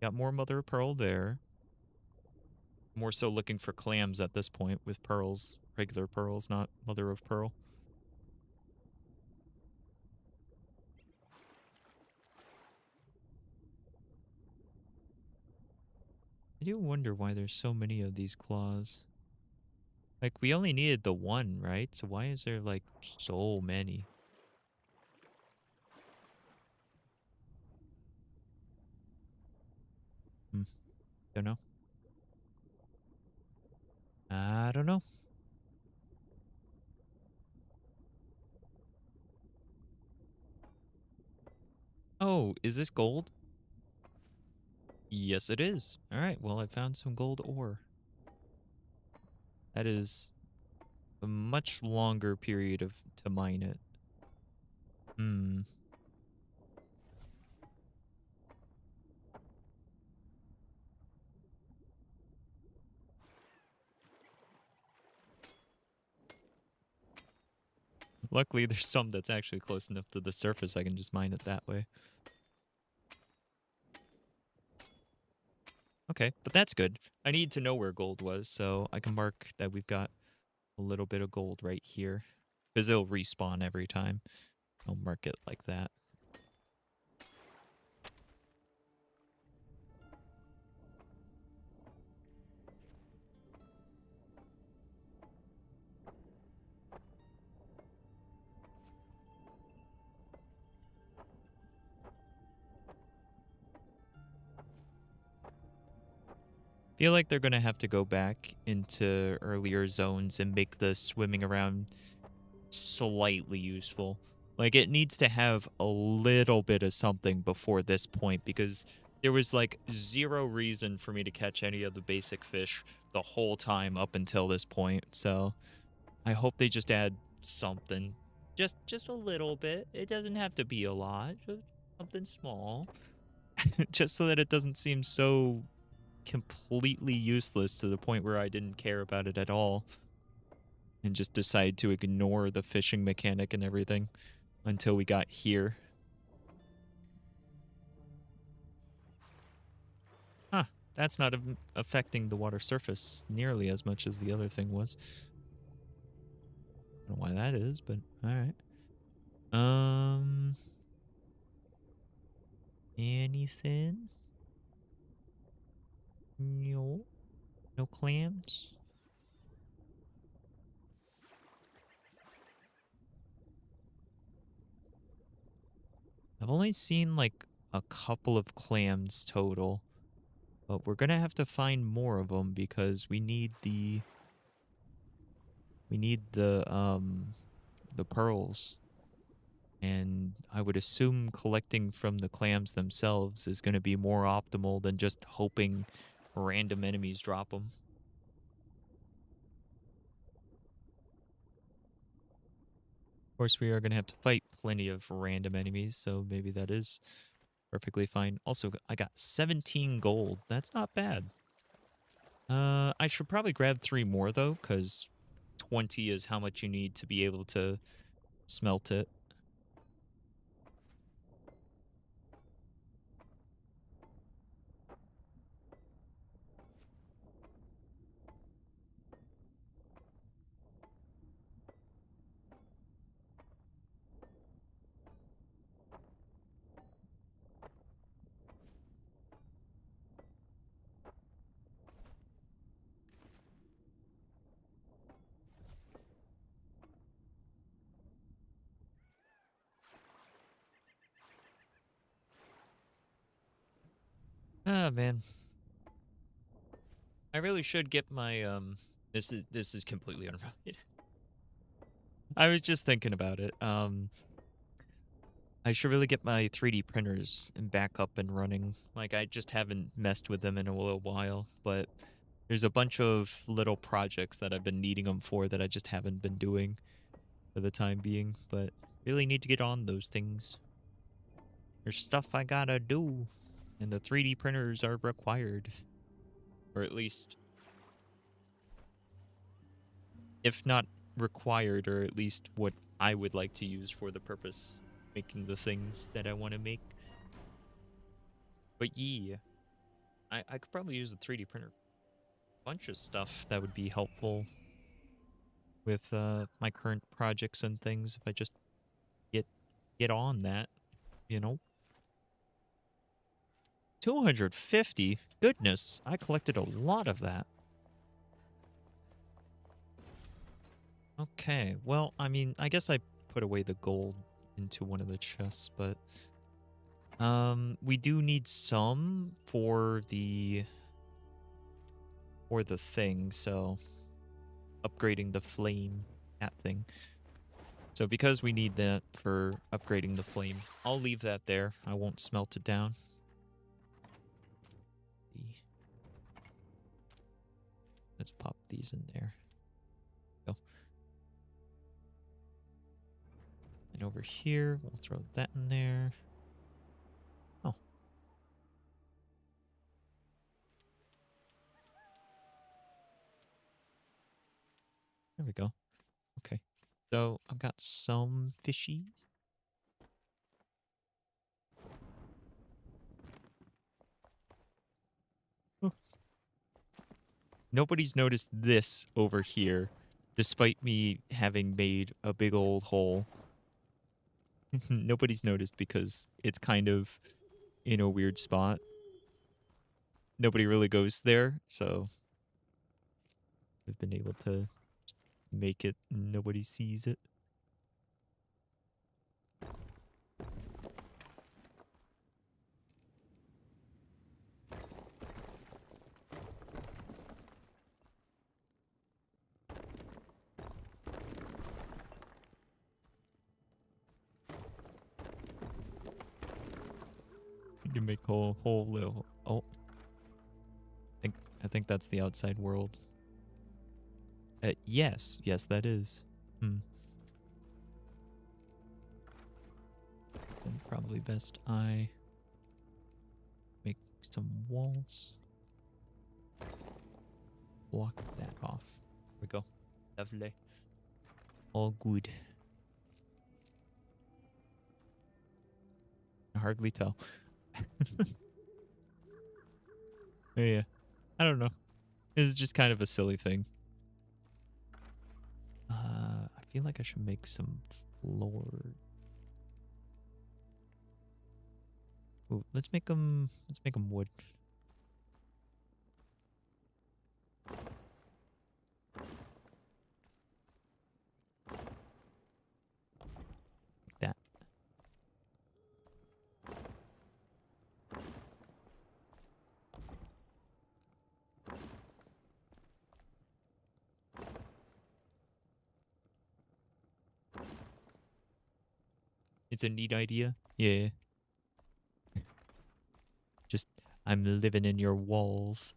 Got more mother of pearl there. More so looking for clams at this point with pearls, regular pearls, not mother of pearl. I do wonder why there's so many of these claws. Like, we only needed the one, right? So why is there, like, so many? Don't know. I don't know. Oh, is this gold? Yes, it is. All right, well, I found some gold ore. That is a much longer period to mine it. Luckily, there's some that's actually close enough to the surface I can just mine it that way. Okay, but that's good. I need to know where gold was, so I can mark that we've got a little bit of gold right here. Because it'll respawn every time. I'll mark it like that. Feel like they're going to have to go back into earlier zones and make the swimming around slightly useful. Like, it needs to have a little bit of something before this point, because there was, like, zero reason for me to catch any of the basic fish the whole time up until this point. So I hope they just add something. Just a little bit. It doesn't have to be a lot. Just something small. Just so that it doesn't seem so completely useless to the point where I didn't care about it at all and just decided to ignore the fishing mechanic and everything until we got here. Huh, that's not affecting the water surface nearly as much as the other thing was. I don't know why that is, but alright. Anything? No. No clams? I've only seen like a couple of clams total, but we're gonna have to find more of them because we need the pearls. And I would assume collecting from the clams themselves is going to be more optimal than just hoping random enemies drop them. Of course, we are going to have to fight plenty of random enemies, so maybe that is perfectly fine. Also, I got 17 gold. That's not bad. I should probably grab 3 more, though, because 20 is how much you need to be able to smelt it. Ah, man. I really should get my this is completely unrelated. I was just thinking about it. I should really get my 3D printers back up and running. Like, I just haven't messed with them in a little while, but there's a bunch of little projects that I've been needing them for that I just haven't been doing for the time being, but really need to get on those things. There's stuff I gotta do, and the 3D printers are required. Or at least, if not required, or at least what I would like to use for the purpose making the things that I want to make. But yeah, I could probably use a 3D printer. A bunch of stuff that would be helpful with my current projects and things if I just get on that, you know. 250? Goodness, I collected a lot of that. Okay, well, I mean, I guess I put away the gold into one of the chests, but we do need some for the thing, so upgrading the flame, that thing. So because we need that for upgrading the flame, I'll leave that there. I won't smelt it down. Let's pop these in there. Go. And over here, we'll throw that in there. Oh. There we go. Okay. So I've got some fishies. Oh. Nobody's noticed this over here, despite me having made a big old hole. Nobody's noticed because it's kind of in a weird spot. Nobody really goes there, so I've been able to make it and nobody sees it. You can make a whole little... Oh. I think that's the outside world. Yes, that is. Then probably best I make some walls. Block that off. There we go. Lovely. All good. I hardly tell. Yeah. I don't know. It's just kind of a silly thing. I feel like I should make some floor. Ooh, let's make them wood. Like that. It's a neat idea. Yeah. Just, I'm living in your walls.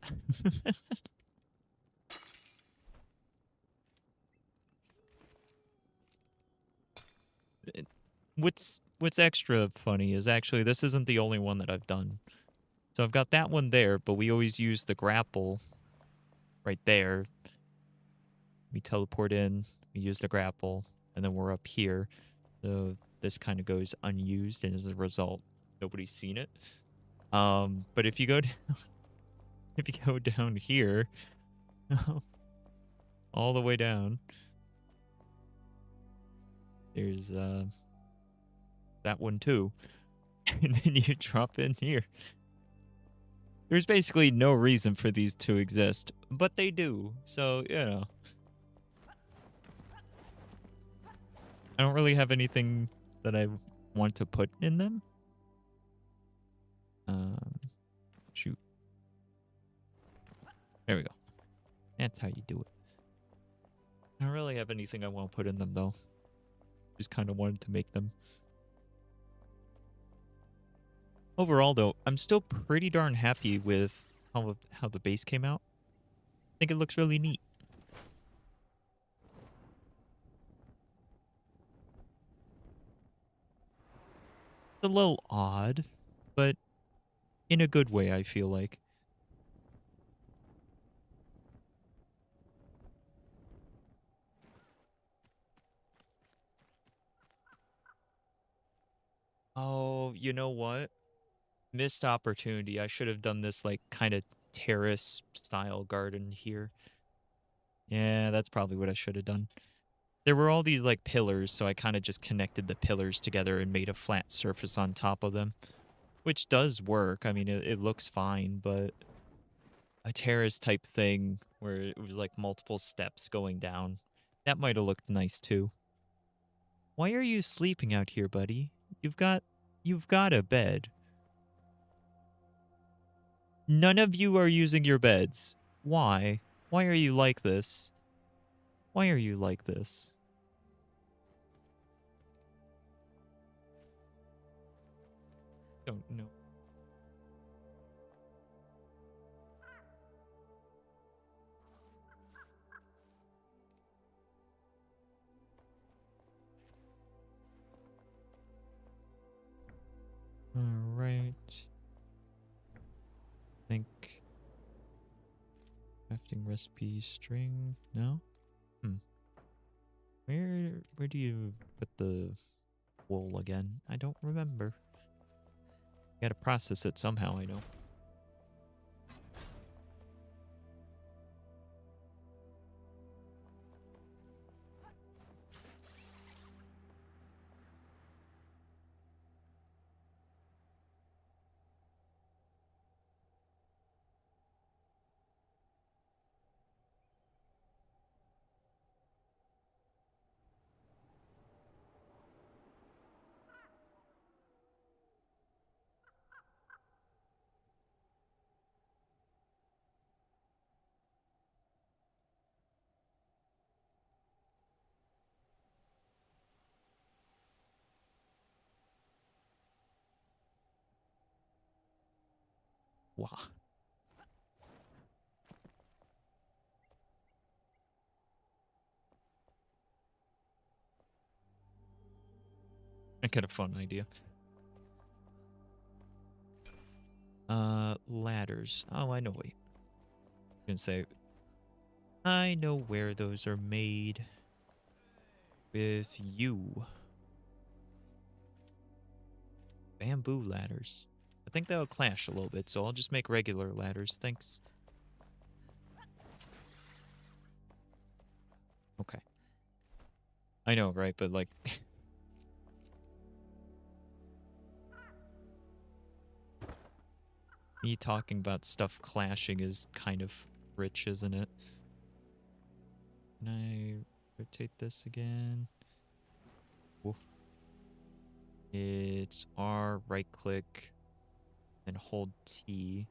What's extra funny is actually this isn't the only one that I've done. So I've got that one there, but we always use the grapple right there. We teleport in, we use the grapple, and then we're up here. So this kind of goes unused, and as a result, nobody's seen it. But if you go down, if you go down here, all the way down, there's that one too, and then you drop in here. There's basically no reason for these to exist, but they do. So you know, I don't really have anything that I want to put in them. Shoot, There we go. That's how you do it. I don't really have anything I want to put in them, though. Just kind of wanted to make them. Overall, though, I'm still pretty darn happy with how the base came out. I think it looks really neat. It's a little odd, but in a good way, I feel like. Oh, you know what? Missed opportunity. I should have done this like kind of terrace style garden here. Yeah, that's probably what I should have done. There were all these like pillars, so I kind of just connected the pillars together and made a flat surface on top of them, which does work. I mean, it looks fine, but a terrace type thing where it was like multiple steps going down, that might have looked nice too. Why are you sleeping out here, buddy? You've got a bed. None of you are using your beds. Why? Why are you like this? Why are you like this? Don't know. All right. Think crafting recipe string. No. Where do you put the wool again? I don't remember. Gotta process it somehow, I know. Wow. I got a fun idea. Ladders. Oh, I know. Wait. I'm gonna say, I know where those are made. With you. Bamboo ladders. I think that'll clash a little bit, so I'll just make regular ladders. Thanks. Okay. I know, right? But like... me talking about stuff clashing is kind of rich, isn't it? Can I rotate this again? Woof. It's R, right click, and hold T.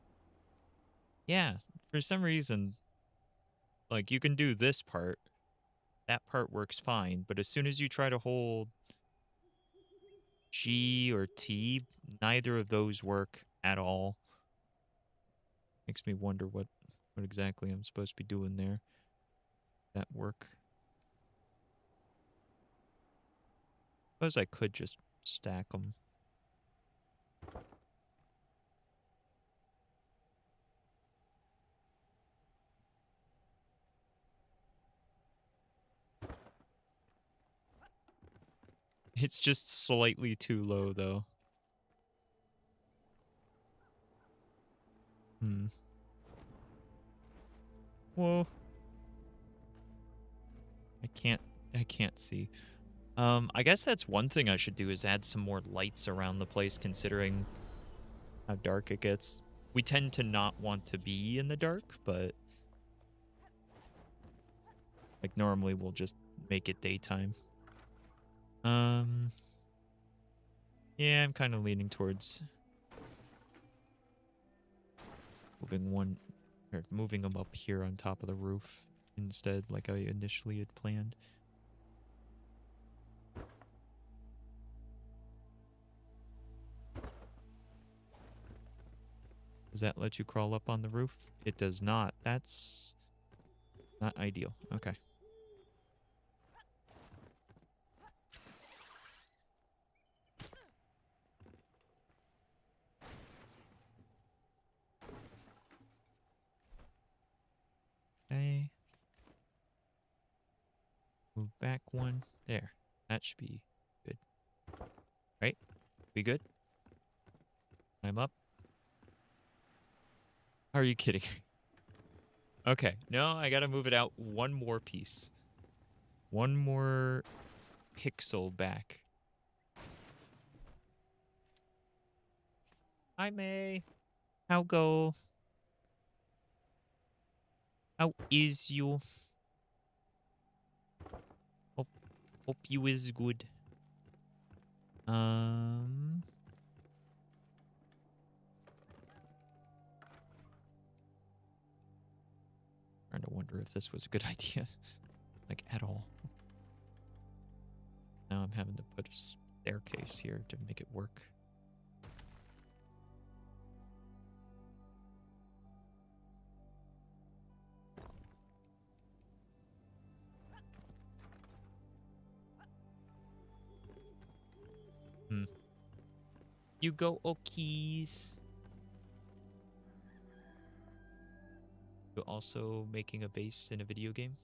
Yeah, for some reason, like you can do this part. That part works fine, but as soon as you try to hold G or T, neither of those work at all. Makes me wonder what exactly I'm supposed to be doing there. That work. Suppose I could just stack them. It's just slightly too low, though. Whoa. I can't see. I guess that's one thing I should do is add some more lights around the place, considering how dark it gets. We tend to not want to be in the dark, but like normally we'll just make it daytime. Yeah, I'm kind of leaning towards moving one Or moving them up here on top of the roof instead, like I initially had planned. Does that let you crawl up on the roof? It does not. That's not ideal. Okay. Okay. Move back one. There. That should be good. Right? We good? I'm up. Are you kidding? Okay. No, I gotta move it out one more piece. One more pixel back. Hi, May. How go? How is you? Hope you is good. Trying to wonder if this was a good idea. Like, at all. Now I'm having to put a staircase here to make it work. You go, Okies. You also making a base in a video game?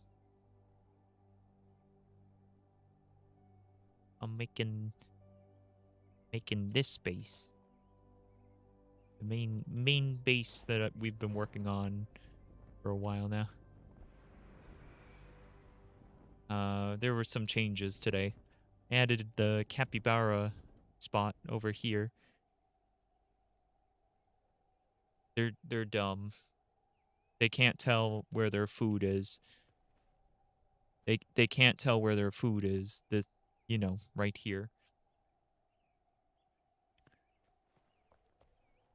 I'm making this base. The main base that we've been working on for a while now. There were some changes today. Added the capybara spot over here. They're dumb. They can't tell where their food is. They can't tell where their food is. You know, right here.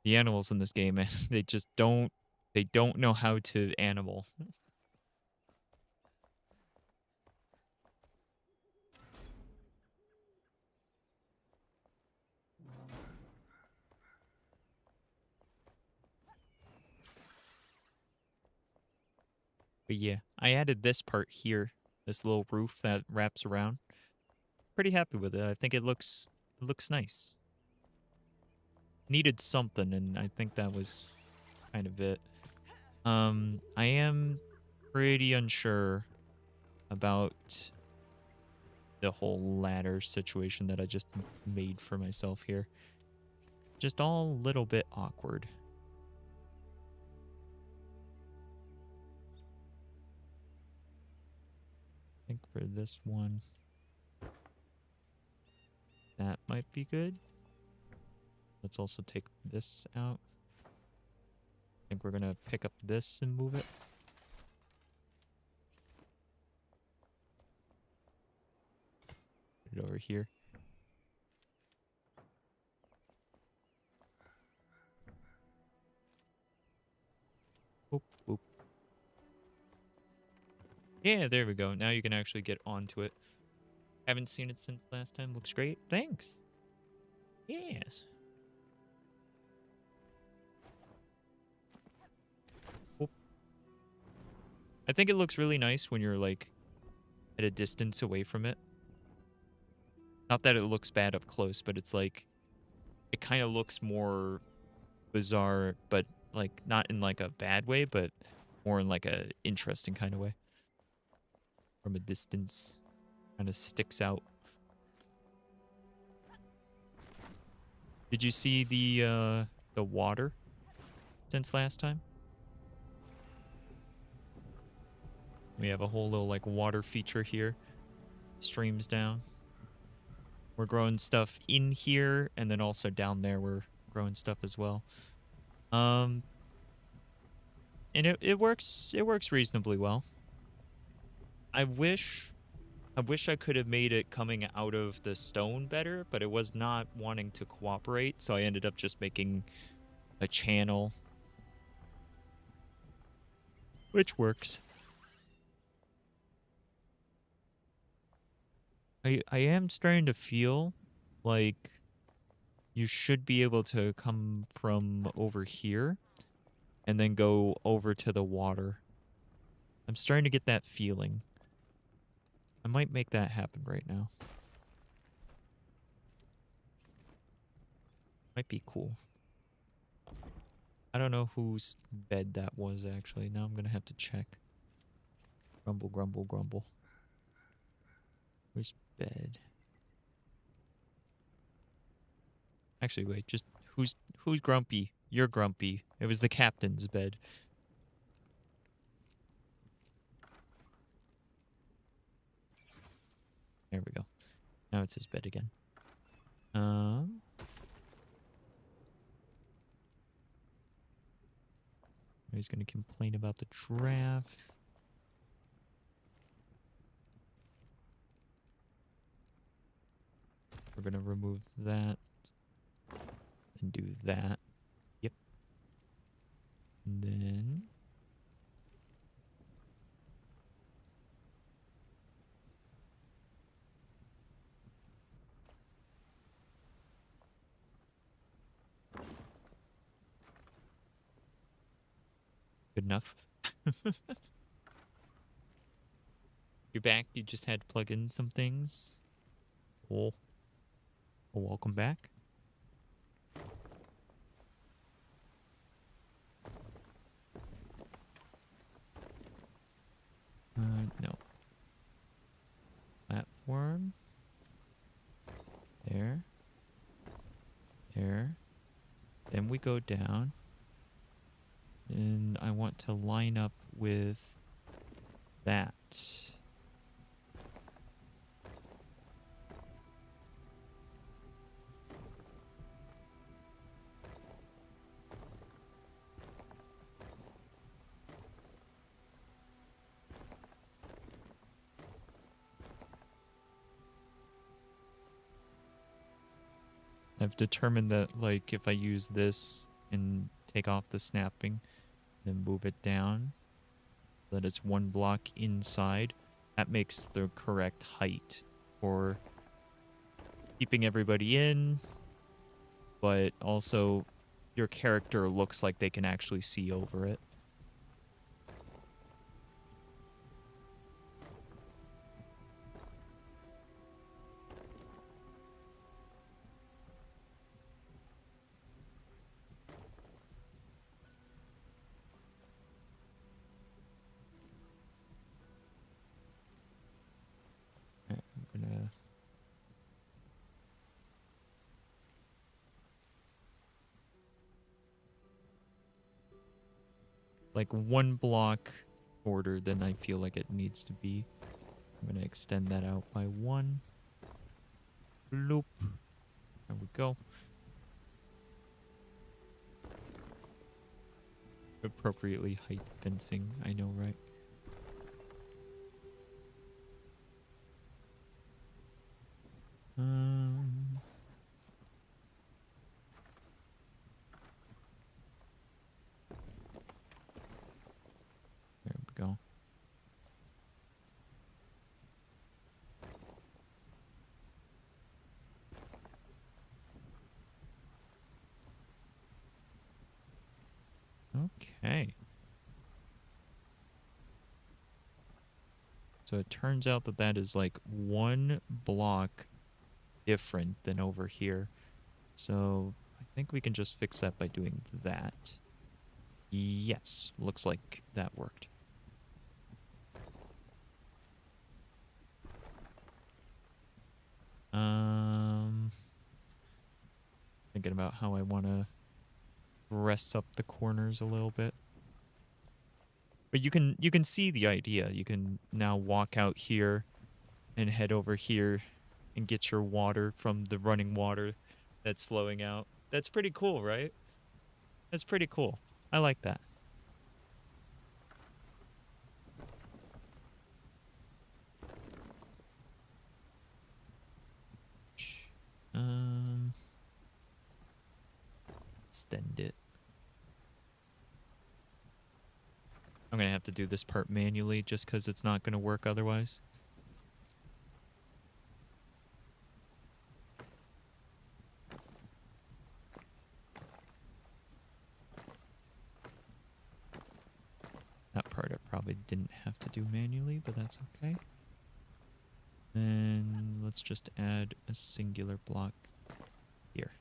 The animals in this game, they just don't know how to animal. But yeah, I added this part here, this little roof that wraps around. Pretty happy with it. I think it looks nice. Needed something, and I think that was kind of it. I am pretty unsure about the whole ladder situation that I just made for myself here. Just all a little bit awkward. I think for this one, that might be good. Let's also take this out. I think we're gonna pick up this and move it. Put it over here. Boop, boop. Yeah, there we go. Now you can actually get onto it. Haven't seen it since last time. Looks great. Thanks. Yes. Boop. I think it looks really nice when you're like at a distance away from it. Not that it looks bad up close, but it's like it kind of looks more bizarre, but like not in like a bad way, but more in like a interesting kind of way. From a distance, kind of sticks out. Did you see the water since last time? We have a whole little like water feature here. Streams down. We're growing stuff in here, and then also down there we're growing stuff as well. And it works reasonably well. I wish I could have made it coming out of the stone better, but it was not wanting to cooperate, so I ended up just making a channel Which works. I am starting to feel like you should be able to come from over here and then go over to the water. I'm starting to get that feeling. I might make that happen right now. Might be cool. I don't know whose bed that was, actually. Now I'm going to have to check. Grumble, grumble, grumble. Whose bed? Actually, wait. Just who's grumpy? You're grumpy. It was the captain's bed. There we go. Now it's his bed again. He's going to complain about the draft. We're going to remove that. And do that. Yep. And then... Good enough. You're back. You just had to plug in some things. Cool. Well, welcome back. No. Platform. There. There. Then we go down. And I want to line up with that. I've determined that, like, if I use this and take off the snapping, then move it down, so that it's one block inside, that makes the correct height for keeping everybody in, but also your character looks like they can actually see over it. I'm gonna... like one block shorter than I feel like it needs to be. I'm gonna extend that out by one. Bloop. There we go. Appropriately height fencing, I know, right? There we go. Okay. So it turns out that that is like one block different than over here. So I think we can just fix that by doing that. Yes, looks like that worked. Thinking about how I want to dress up the corners a little bit. But you can see the idea. You can now walk out here and head over here and get your water from the running water that's flowing out. That's pretty cool, right? That's pretty cool. I like that. Extend it. I'm going to have to do this part manually just because it's not going to work otherwise. That part I probably didn't have to do manually, but that's okay. Then let's just add a singular block here.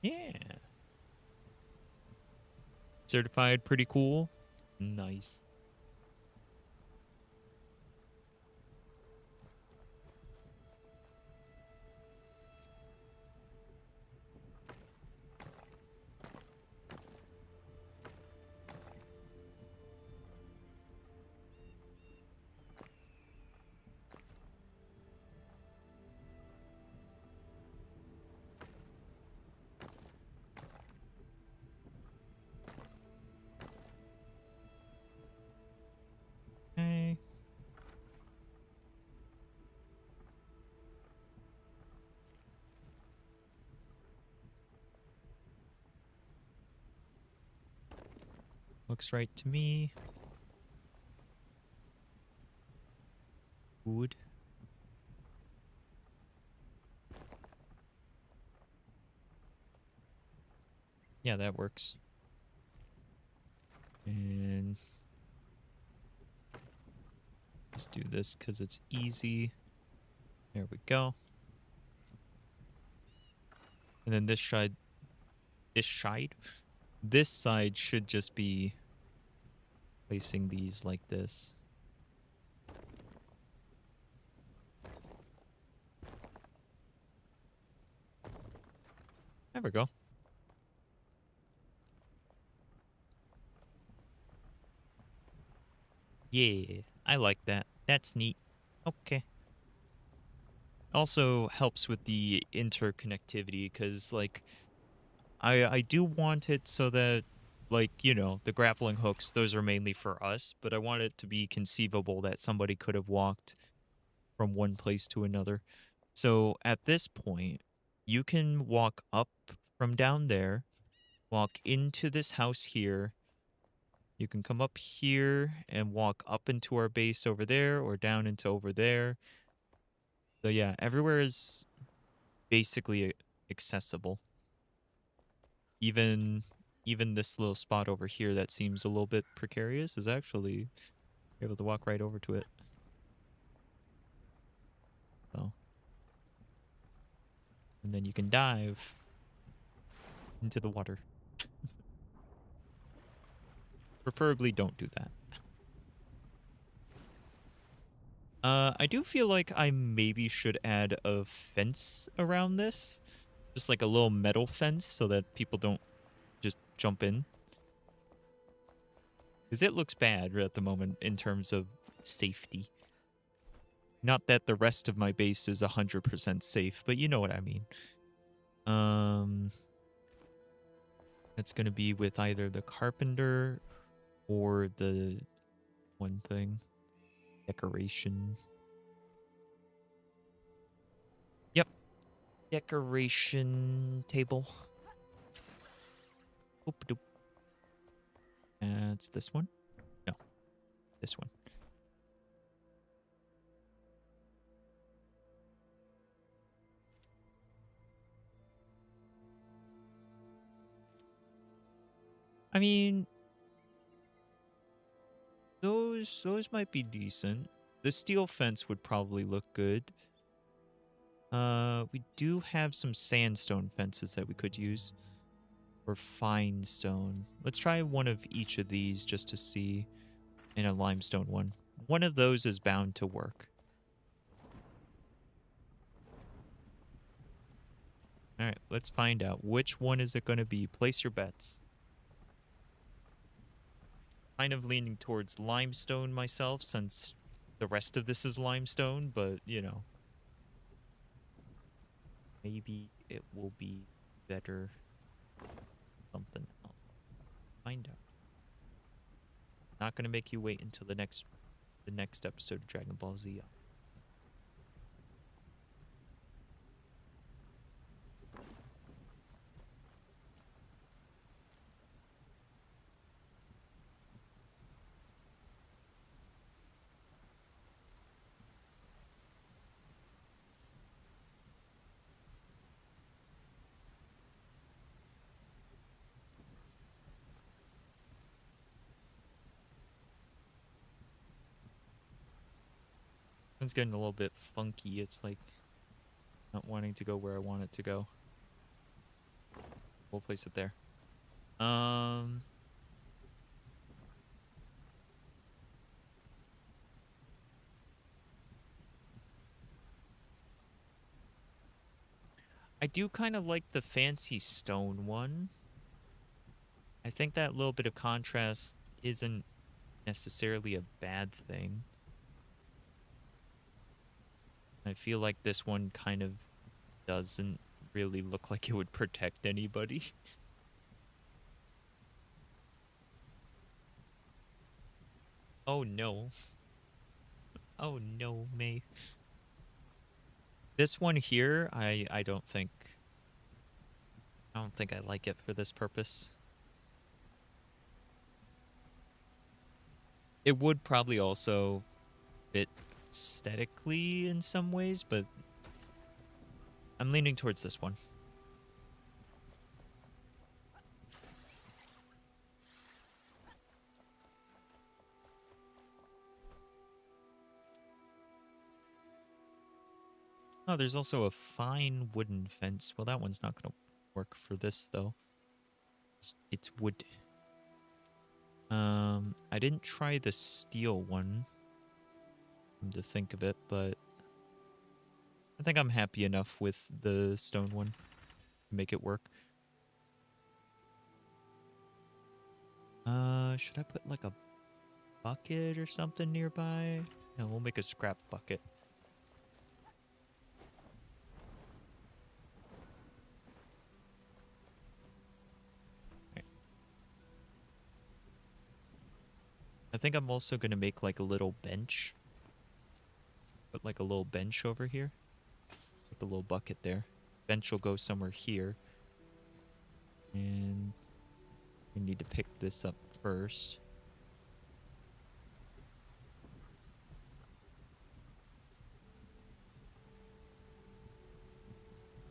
Yeah. Certified, pretty cool. Nice. Okay. Looks right to me. Wood. Yeah, that works. And let's do this because it's easy. There we go. And then this side should just be placing these like this. There we go. Yeah, I like that. That's neat. Okay. Also helps with the interconnectivity because, like, I do want it so that, like, you know, the grappling hooks, those are mainly for us, but I want it to be conceivable that somebody could have walked from one place to another. So at this point, you can walk up from down there, walk into this house here. You can come up here and walk up into our base over there or down into over there. So yeah, everywhere is basically accessible. Even this little spot over here that seems a little bit precarious is actually able to walk right over to it. So, and then you can dive into the water. Preferably don't do that. I do feel like I maybe should add a fence around this. Just like a little metal fence so that people don't just jump in. Because it looks bad at the moment in terms of safety. Not that the rest of my base is 100% safe, but you know what I mean. It's going to be with either the carpenter or the one thing. Decoration. Yep. Decoration table. Oop-doop. It's this one? No. This one. I mean, those might be decent. The steel fence would probably look good. We do have some sandstone fences that we could use. Or fine stone. Let's try one of each of these just to see. And a limestone one. One of those is bound to work. Alright, let's find out. Which one is it going to be? Place your bets. Kind of leaning towards limestone myself, since the rest of this is limestone, but, you know. Maybe it will be better something else. Find out. Not gonna make you wait until the next episode of Dragon Ball Z. It's getting a little bit funky. It's like not wanting to go where I want it to go. We'll place it there. I do kind of like the fancy stone one. I think that little bit of contrast isn't necessarily a bad thing. I feel like this one kind of doesn't really look like it would protect anybody. Oh no. Oh no, May. This one here, I don't think I like it for this purpose. It would probably also fit aesthetically in some ways, but I'm leaning towards this one. Oh, there's also a fine wooden fence. Well, that one's not going to work for this, though. It's wood. I didn't try the steel one, come to think of it, but I think I'm happy enough with the stone one to make it work. Should I put like a bucket or something nearby? No, we'll make a scrap bucket. I think I'm also going to make like a little bench. Put like a little bench over here. Put the little bucket there. Bench will go somewhere here. And we need to pick this up first.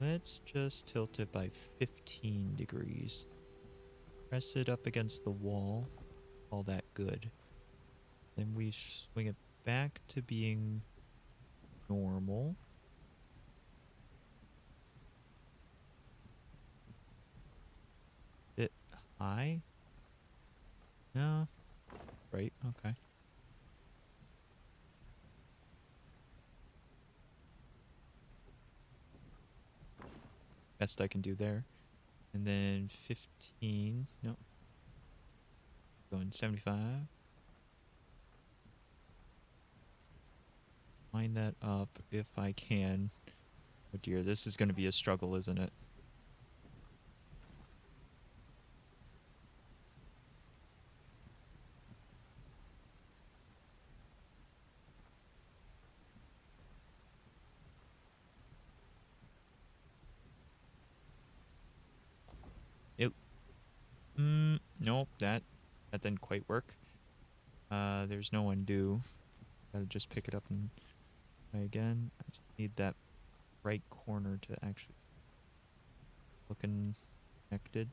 Let's just tilt it by 15 degrees. Press it up against the wall. All that good. Then we swing it back to being normal. Bit high? No. Right, okay. Best I can do there. And then 15. Nope. Going 75. Line that up if I can. Oh dear, this is going to be a struggle, isn't it? Nope, that didn't quite work. There's no undo. Gotta just pick it up and try again. I just need that right corner to actually looking connected.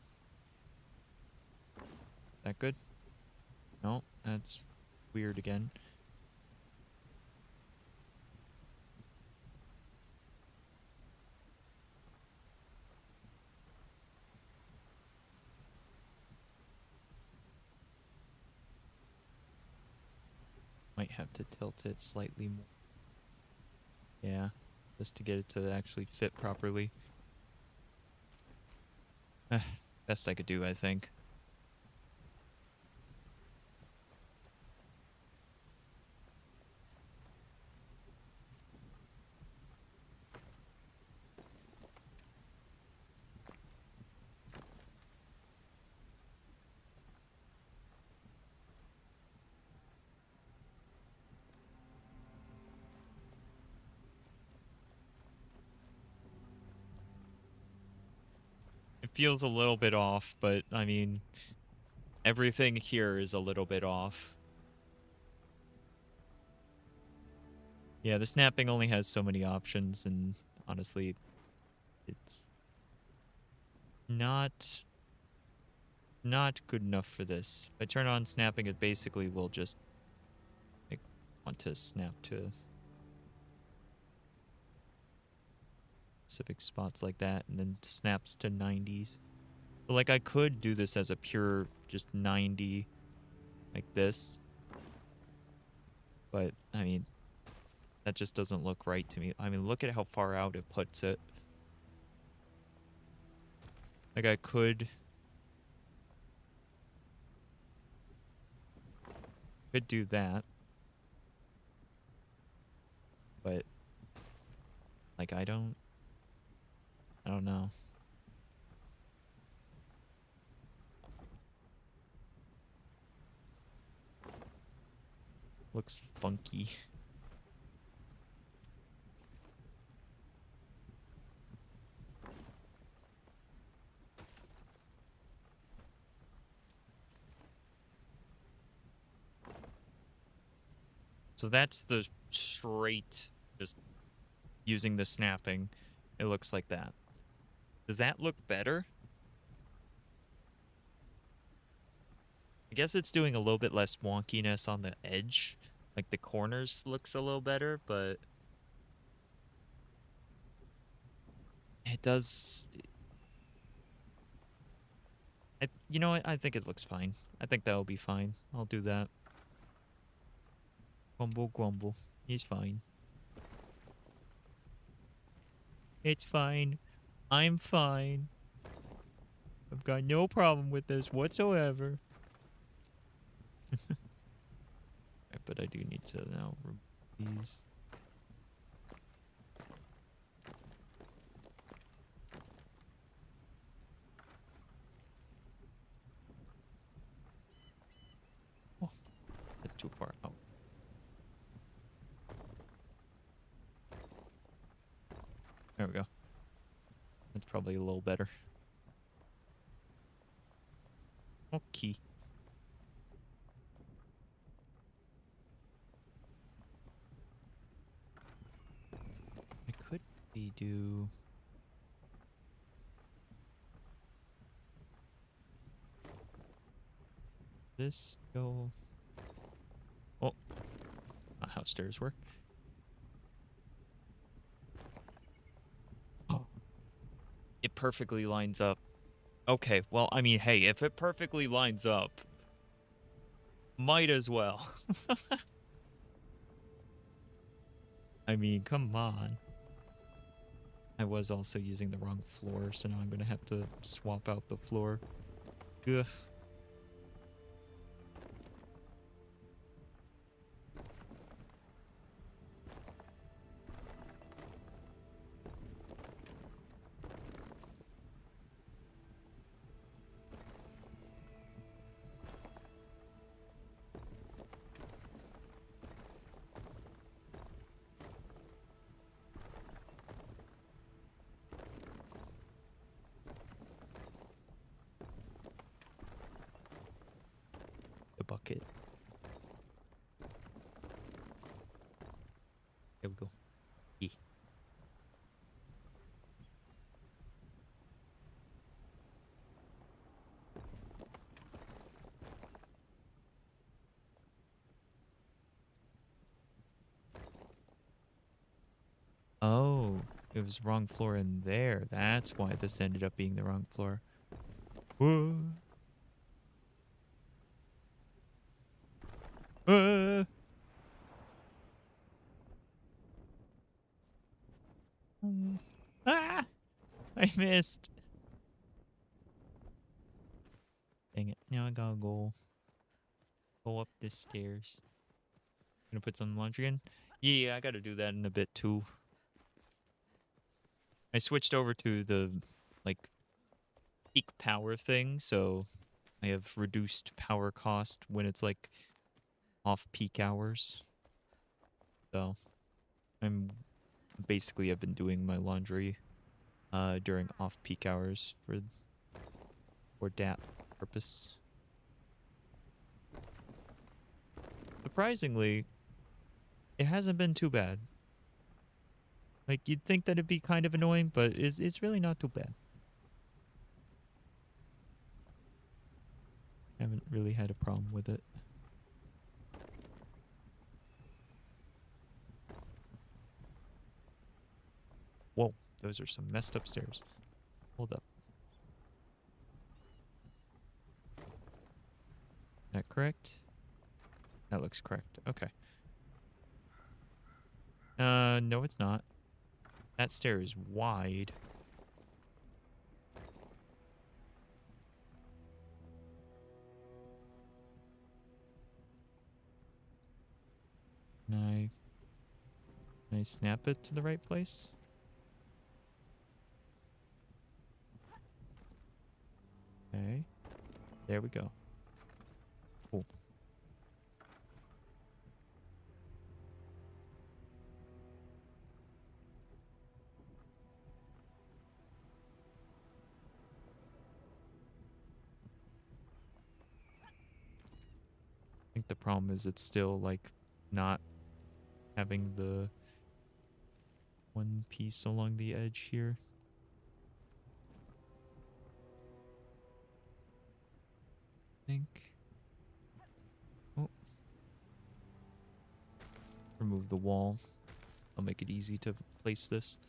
That good? No, that's weird again. Might have to tilt it slightly more. Yeah, just to get it to actually fit properly. Best I could do, I think. feels a little bit off, but I mean, everything here is a little bit off. Yeah, the snapping only has so many options, and honestly, it's not good enough for this. If I turn on snapping, it basically will just want to snap to specific spots like that, and then snaps to 90s. But like, I could do this as a pure just 90 like this, but I mean, that just doesn't look right to me. I mean, look at how far out it puts it. Like, I could do that, but like, I don't know. Looks funky. So that's the straight, just using the snapping. It looks like that. Does that look better? I guess it's doing a little bit less wonkiness on the edge. Like, the corners looks a little better, but it does... you know what? I think it looks fine. I think that'll be fine. I'll do that. Grumble, grumble. He's fine. It's fine. I'm fine. I've got no problem with this whatsoever. Right, but I do need to now remove these. Oh, that's too far out. There we go. That's probably a little better. Okay. I could maybe do... this go... Oh. Not how stairs work. Oh. It perfectly lines up. Okay, well, I mean, hey, if it perfectly lines up, might as well. I mean, come on. I was also using the wrong floor, so now I'm going to have to swap out the floor. Ugh. The bucket. There we go. Yeah. Oh, it was wrong floor in there. That's why this ended up being the wrong floor. Whoa. Ah! I missed. Dang it. Now I gotta go up the stairs. Gonna put some laundry in? Yeah, I gotta do that in a bit too. I switched over to the, like, peak power thing, so I have reduced power cost when it's, like, off-peak hours. So, I've been doing my laundry during off-peak hours for for that purpose. Surprisingly, it hasn't been too bad. Like, you'd think that it'd be kind of annoying, but it's really not too bad. Haven't really had a problem with it. Whoa, those are some messed up stairs. Hold up. Is that correct? That looks correct. Okay. No, it's not. That stair is wide. Can I snap it to the right place? Okay. There we go. Cool. I think the problem is it's still like not having the one piece along the edge here. I think. Oh. Remove the wall. I'll make it easy to place this.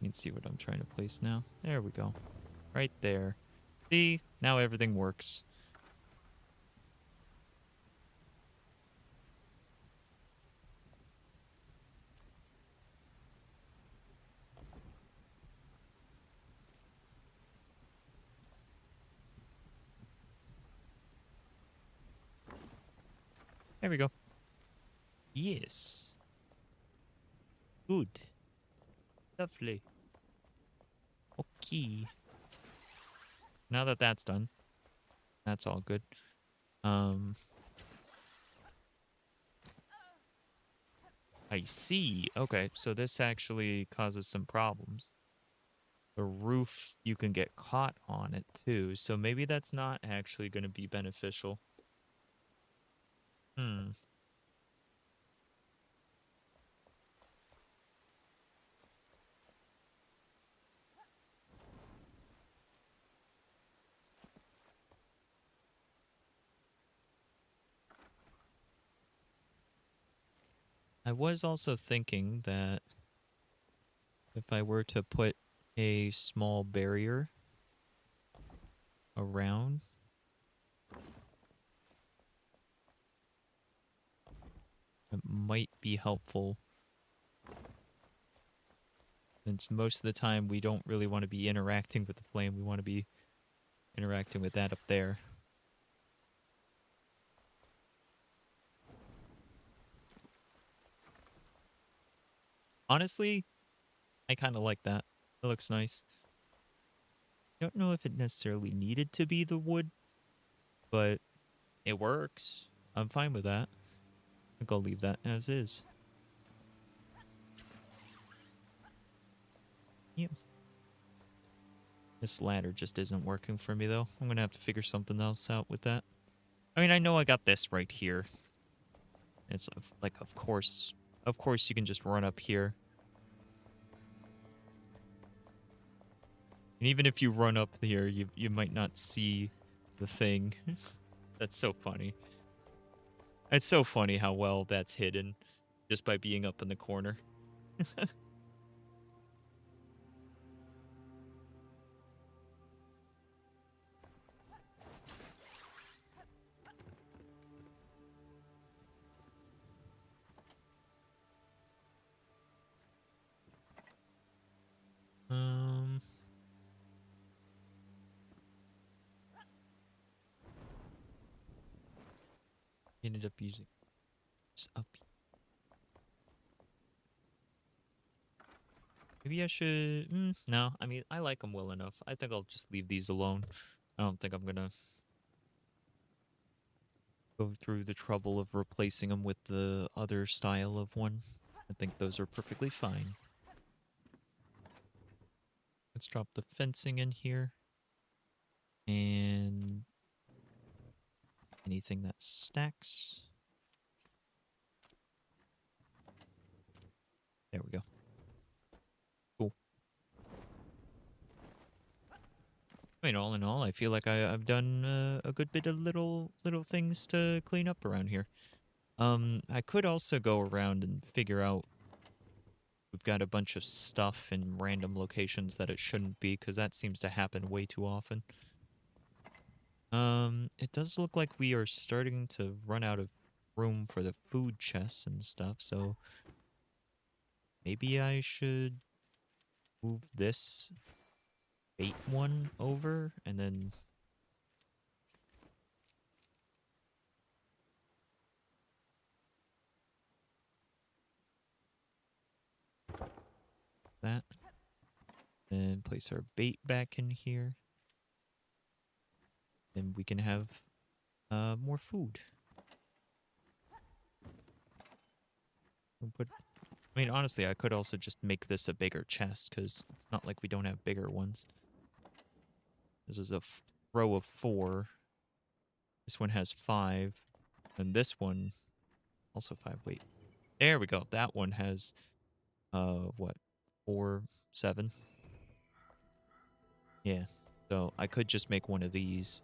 You can see what I'm trying to place now. There we go. Right there. See? Now everything works. There we go. Yes. Good. Lovely. Okay. Now that that's done, that's all good. I see. Okay, so this actually causes some problems. The roof, you can get caught on it too, so maybe that's not actually going to be beneficial. I was also thinking that if I were to put a small barrier around, it might be helpful. Since most of the time we don't really want to be interacting with the flame, we want to be interacting with that up there. Honestly, I kind of like that. It looks nice. Don't know if it necessarily needed to be the wood, but it works. I'm fine with that. I think I'll leave that as is. Yeah. This ladder just isn't working for me, though. I'm going to have to figure something else out with that. I mean, I know I got this right here. It's like, of course you can just run up here. And even if you run up here, you might not see the thing. That's so funny. It's so funny how well that's hidden just by being up in the corner. Ended up using this up. Maybe I should. No, I mean, I like them well enough. I think I'll just leave these alone. I don't think I'm gonna go through the trouble of replacing them with the other style of one I think those are perfectly fine. Let's drop the fencing in here. And anything that stacks. There we go. Cool. I mean, all in all, I feel like I've done a good bit of little things to clean up around here. I could also go around and figure out. We've got a bunch of stuff in random locations that it shouldn't be, because that seems to happen way too often. It does look like we are starting to run out of room for the food chests and stuff, so maybe I should move this bait one over and then that. And place our bait back in here. Then we can have more food. I mean, honestly, I could also just make this a bigger chest, because it's not like we don't have bigger ones. This is a row of 4. This one has 5. And this one, also 5. Wait. There we go. That one has, what? 4, 7? Yeah. So I could just make one of these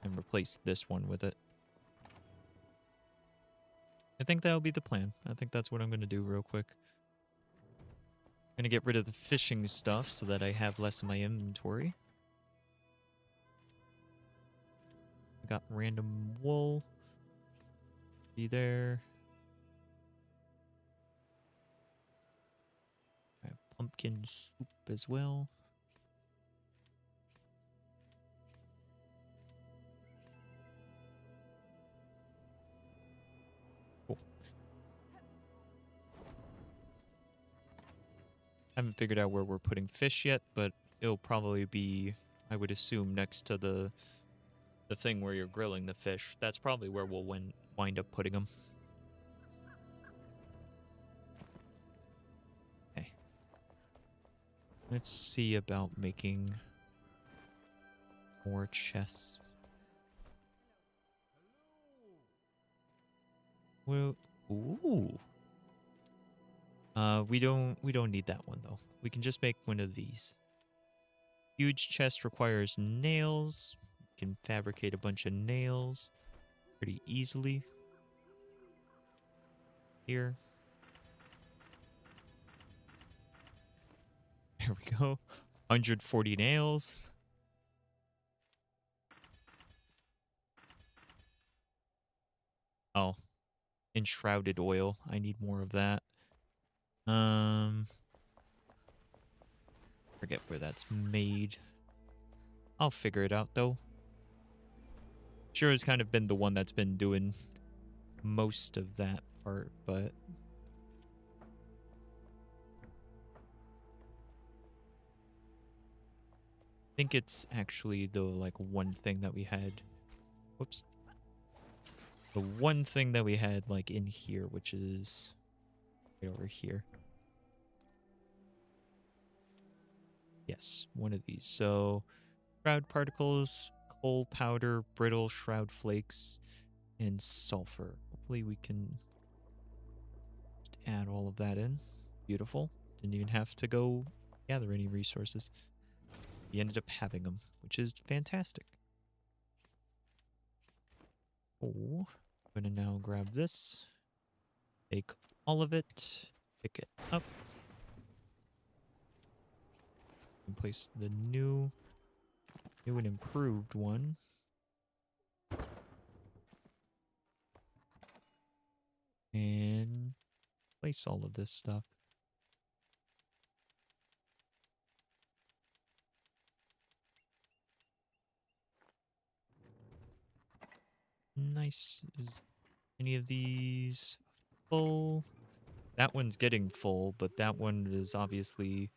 and replace this one with it. I think that'll be the plan. I think that's what I'm going to do real quick. I'm going to get rid of the fishing stuff so that I have less in my inventory. I got random wool. Be there. I have pumpkin soup as well. Cool. I haven't figured out where we're putting fish yet, but it'll probably be, I would assume, next to the thing where you're grilling the fish. That's probably where we'll wind up putting them. Okay. Let's see about making more chests. Well, ooh. We don't need that one though. We can just make one of these. Huge chest requires nails. We can fabricate a bunch of nails pretty easily. Here. There we go. 140 nails. Oh. Enshrouded oil. I need more of that. Forget where that's made. I'll figure it out though. Sure has kind of been the one that's been doing most of that part, but I think it's actually the one thing that we had. Whoops. The one thing that we had in here, which is right over here. Yes, one of these. So, shroud particles, coal powder, brittle shroud flakes, and sulfur. Hopefully we can just add all of that in. Beautiful. Didn't even have to go gather any resources. We ended up having them, which is fantastic. Oh, I'm going to now grab this. Take all of it. Pick it up. And place the new and improved one. And place all of this stuff. Nice. Is any of these full? That one's getting full, but that one is obviously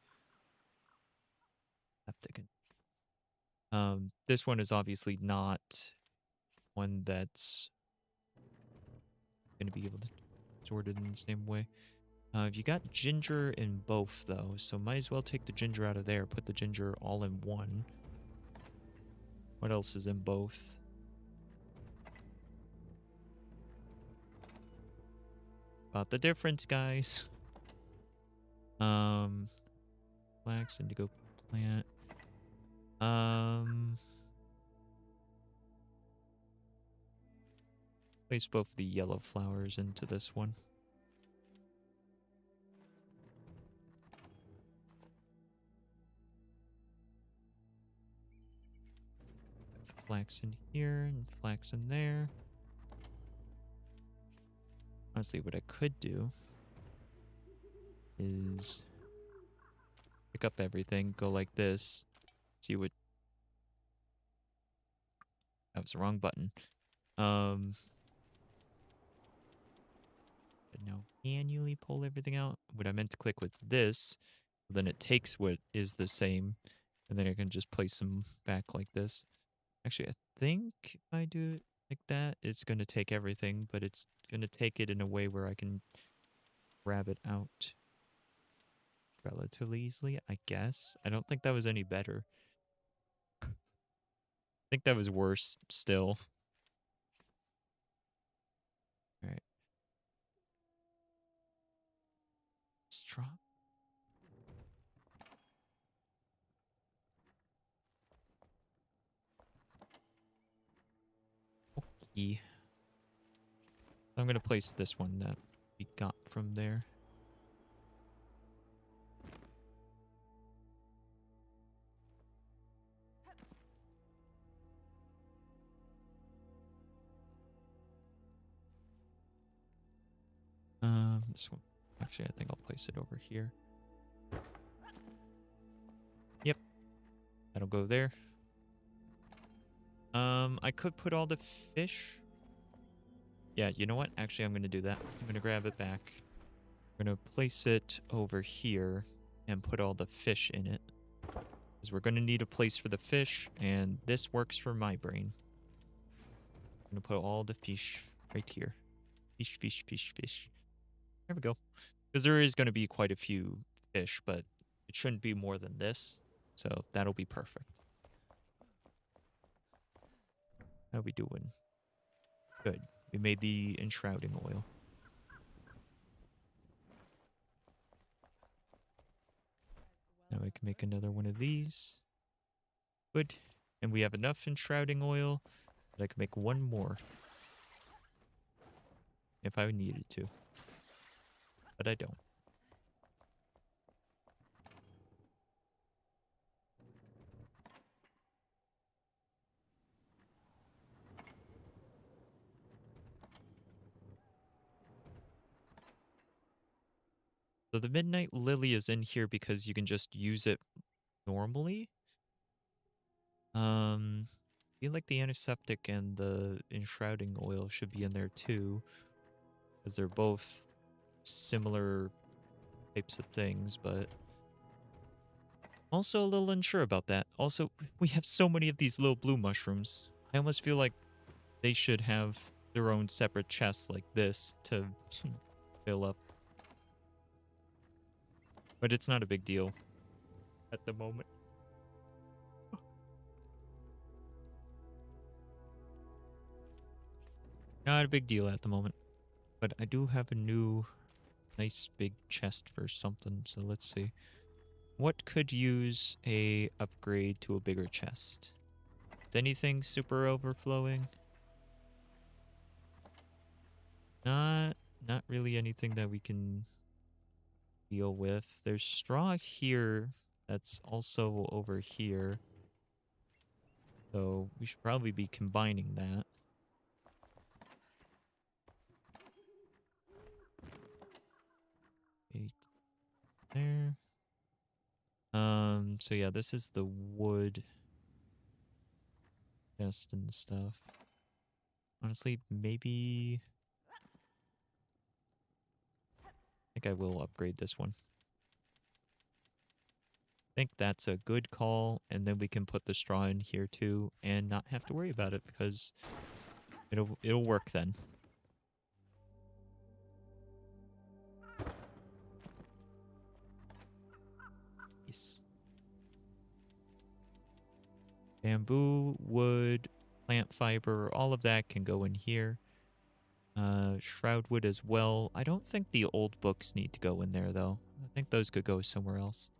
septic. This one is obviously not one that's going to be able to sort it in the same way. You got ginger in both, though, so might as well take the ginger out of there, put the ginger all in one. What else is in both? About the difference, guys. Flax, indigo plant. Place both the yellow flowers into this one. Flax in here and flax in there. Honestly, what I could do is pick up everything, go like this, see what... That was the wrong button. But now manually pull everything out. What I meant to click was this, then it takes what is the same, and then I can just place them back like this. Actually, I think if I do it like that, it's going to take everything, but it's going to take it in a way where I can grab it out relatively easily, I guess. I don't think that was any better. I think that was worse still. Alright. Straw. Okay. I'm going to place this one that we got from there. This one. Actually, I think I'll place it over here. Yep. That'll go there. I could put all the fish. Yeah, you know what? Actually, I'm going to do that. I'm going to grab it back. I'm going to place it over here and put all the fish in it. Because we're going to need a place for the fish, and this works for my brain. I'm going to put all the fish right here. Fish, fish, fish, fish. There we go. Because there is going to be quite a few fish, but it shouldn't be more than this. So that'll be perfect. How we doing? Good. We made the enshrouding oil. Now I can make another one of these. Good. And we have enough enshrouding oil that I can make one more. If I needed to. But I don't. So the Midnight Lily is in here because you can just use it normally. I feel like the antiseptic and the enshrouding oil should be in there too. Because they're both similar types of things, but also a little unsure about that. Also, we have so many of these little blue mushrooms. I almost feel like they should have their own separate chests like this to fill up. But it's not a big deal at the moment. Not a big deal at the moment. But I do have a new nice big chest for something, so let's see. What could use a upgrade to a bigger chest? Is anything super overflowing? Not really anything that we can deal with. There's straw here that's also over here. So we should probably be combining that. Eight there. So yeah, this is the wood chest and stuff. Honestly, maybe I think I will upgrade this one. I think that's a good call, and then we can put the straw in here too and not have to worry about it because it'll work then. Nice. Bamboo, wood, plant fiber, all of that can go in here. Shroud wood as well. I don't think the old books need to go in there, though. I think those could go somewhere else.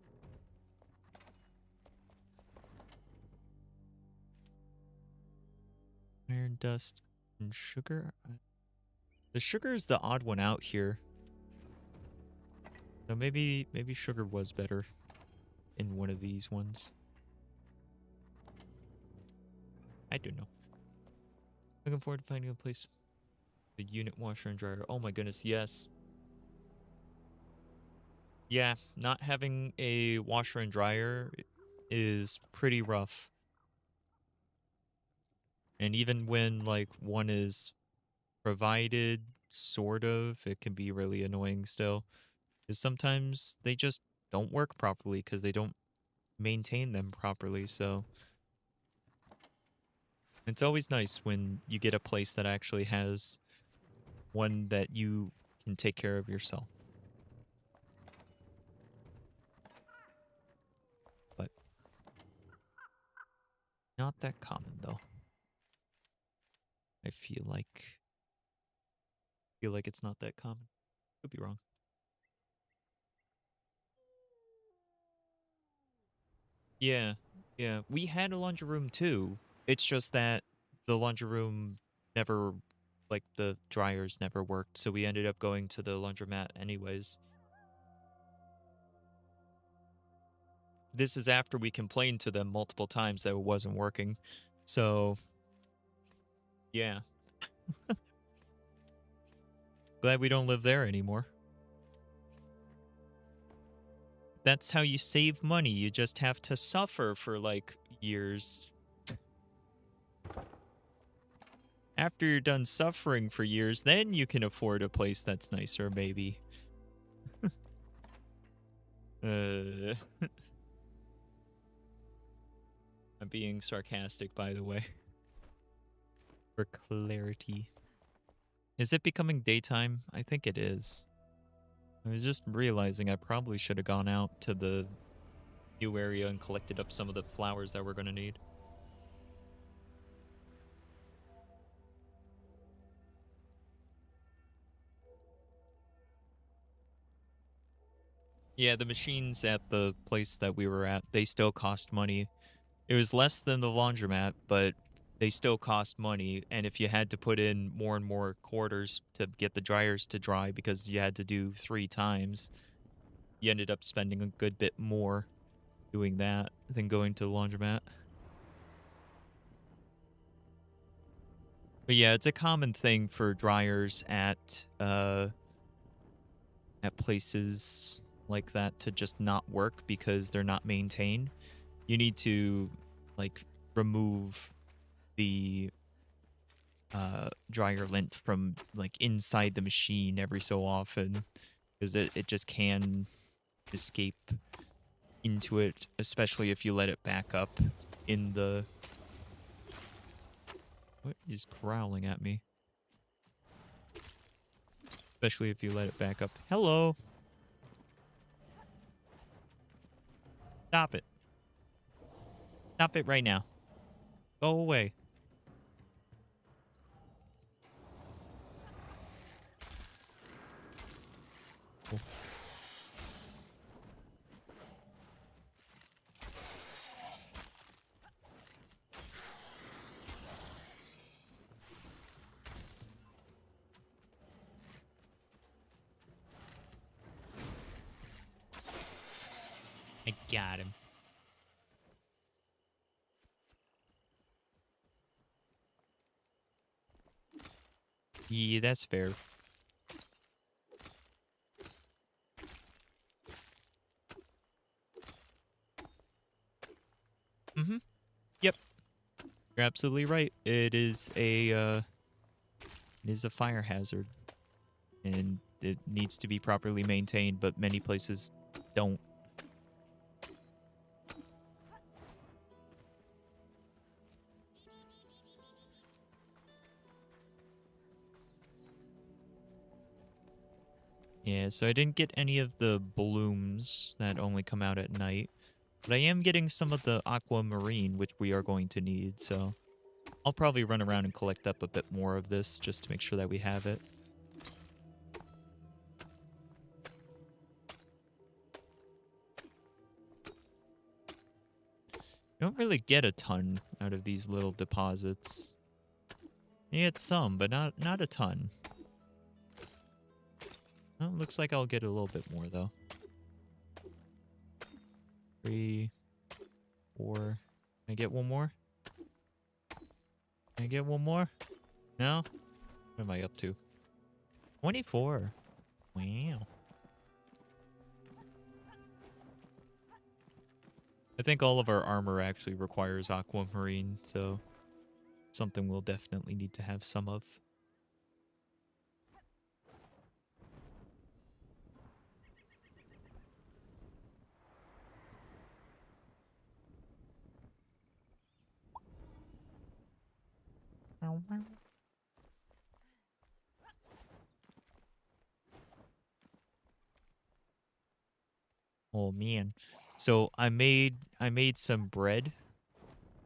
Iron dust and sugar. The sugar is the odd one out here. So maybe sugar was better in one of these ones. I don't know. Looking forward to finding a place. The unit washer and dryer. Oh my goodness, yes. Yeah, not having a washer and dryer is pretty rough. And even when like one is provided, sort of, it can be really annoying still. Because sometimes they just don't work properly because they don't maintain them properly, so it's always nice when you get a place that actually has one that you can take care of yourself. But not that common though. I feel like it's not that common. Could be wrong. Yeah, yeah. We had a laundry room too. It's just that the laundry room never, like the dryers never worked, so we ended up going to the laundromat anyways. This is after we complained to them multiple times that it wasn't working. So, yeah. Glad we don't live there anymore. That's how you save money. You just have to suffer for like years. After you're done suffering for years, then you can afford a place that's nicer, maybe. I'm being sarcastic, by the way. For clarity. Is it becoming daytime? I think it is. I was just realizing I probably should have gone out to the new area and collected up some of the flowers that we're going to need. Yeah, the machines at the place that we were at, they still cost money. It was less than the laundromat, but they still cost money. And if you had to put in more and more quarters to get the dryers to dry because you had to do 3 times, you ended up spending a good bit more doing that than going to the laundromat. But yeah, it's a common thing for dryers at places like that to just not work because they're not maintained. You need to like remove the dryer lint from like inside the machine every so often because it just can escape into it, especially if you let it back up in the... What is growling at me? Especially if you let it back up. Hello! Stop it. Stop it right now. Go away. Oh. I got him. Yeah, that's fair. Mm-hmm. Yep. You're absolutely right. It is a fire hazard. And it needs to be properly maintained, but many places don't. Yeah, so I didn't get any of the blooms that only come out at night. But I am getting some of the aquamarine, which we are going to need, so I'll probably run around and collect up a bit more of this just to make sure that we have it. You don't really get a ton out of these little deposits. You get some, but not a ton. Well, looks like I'll get a little bit more, though. 3, 4. Can I get one more? Can I get one more? No? What am I up to? 24. Wow. I think all of our armor actually requires aquamarine, so something we'll definitely need to have some of. Oh man. So I made some bread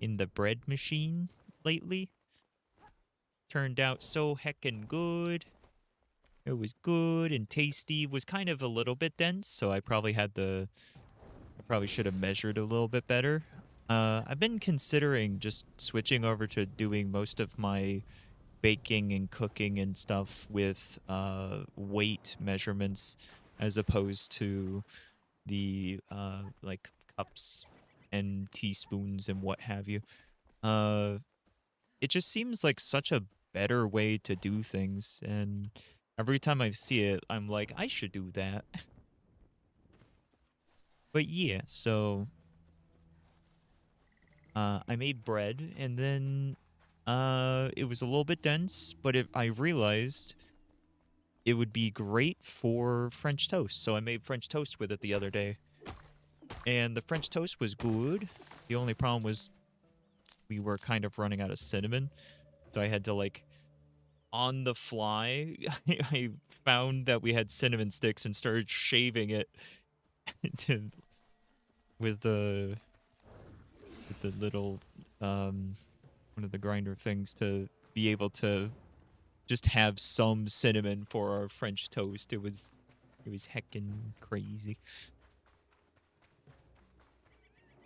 in the bread machine lately. Turned out so heckin' good. It was good and tasty. Was kind of a little bit dense, so I probably should have measured a little bit better. I've been considering just switching over to doing most of my baking and cooking and stuff with weight measurements as opposed to the like cups and teaspoons and what have you. It just seems like such a better way to do things, and every time I see it, I'm like, I should do that. But yeah, so I made bread, and then it was a little bit dense, but I realized it would be great for French toast. So I made French toast with it the other day, and the French toast was good. The only problem was we were kind of running out of cinnamon, so I had to, like, on the fly, I found that we had cinnamon sticks and started shaving it with the little one of the grinder things to be able to just have some cinnamon for our French toast. It was heckin' crazy.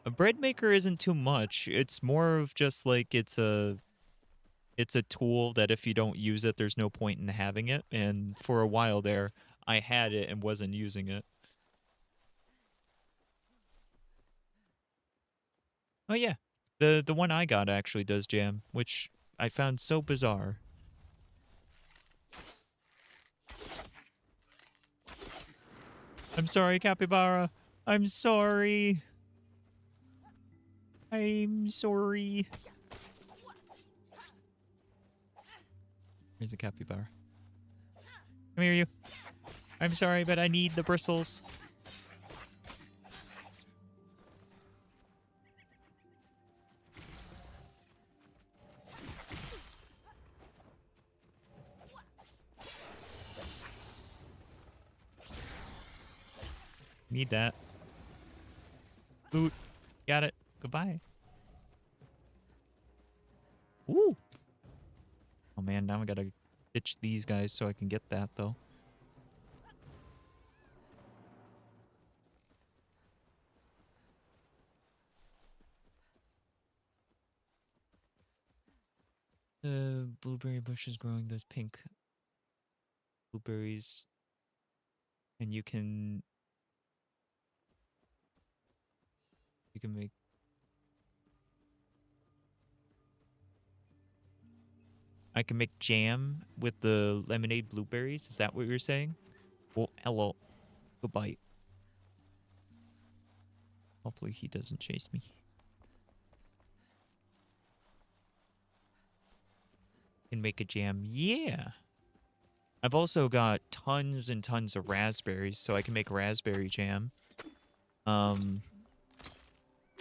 A bread maker isn't too much. It's more of just like it's a tool that if you don't use it, there's no point in having it. And for a while there, I had it and wasn't using it. Oh yeah, the one I got actually does jam, which I found so bizarre. I'm sorry, Capybara. I'm sorry. I'm sorry. Here's a capybara. Come here, you. I'm sorry, but I need the bristles. Need that. Boot. Got it. Goodbye. Ooh. Oh man, now I gotta ditch these guys so I can get that though. The blueberry bush is growing those pink blueberries, and you can make. I can make jam with the lemonade blueberries. Is that what you're saying? Well, hello. Goodbye. Hopefully he doesn't chase me. Can make a jam. Yeah. I've also got tons and tons of raspberries, so I can make raspberry jam.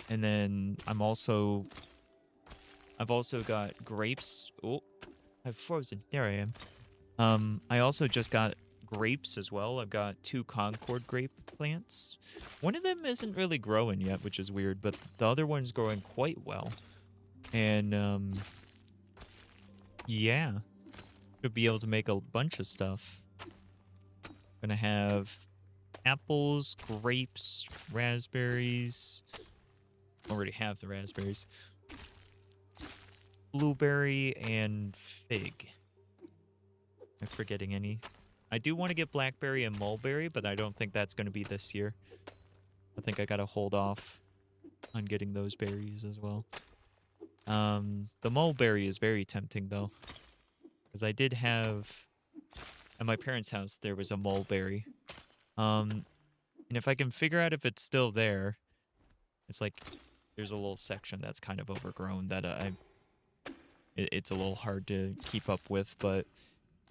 And then I've also got grapes. Oh, I've frozen. There I am. I also just got grapes as well. I've got 2 Concord grape plants. One of them isn't really growing yet, which is weird, but the other one's growing quite well. And, yeah. Should be able to make a bunch of stuff. Gonna have apples, grapes, raspberries. Already have the raspberries. Blueberry and fig. Am I forgetting any? I do want to get blackberry and mulberry, but I don't think that's going to be this year. I think I got to hold off on getting those berries as well. The mulberry is very tempting, though. Because I did have... At my parents' house, there was a mulberry. And if I can figure out if it's still there... It's like... There's a little section that's kind of overgrown that it's a little hard to keep up with, but...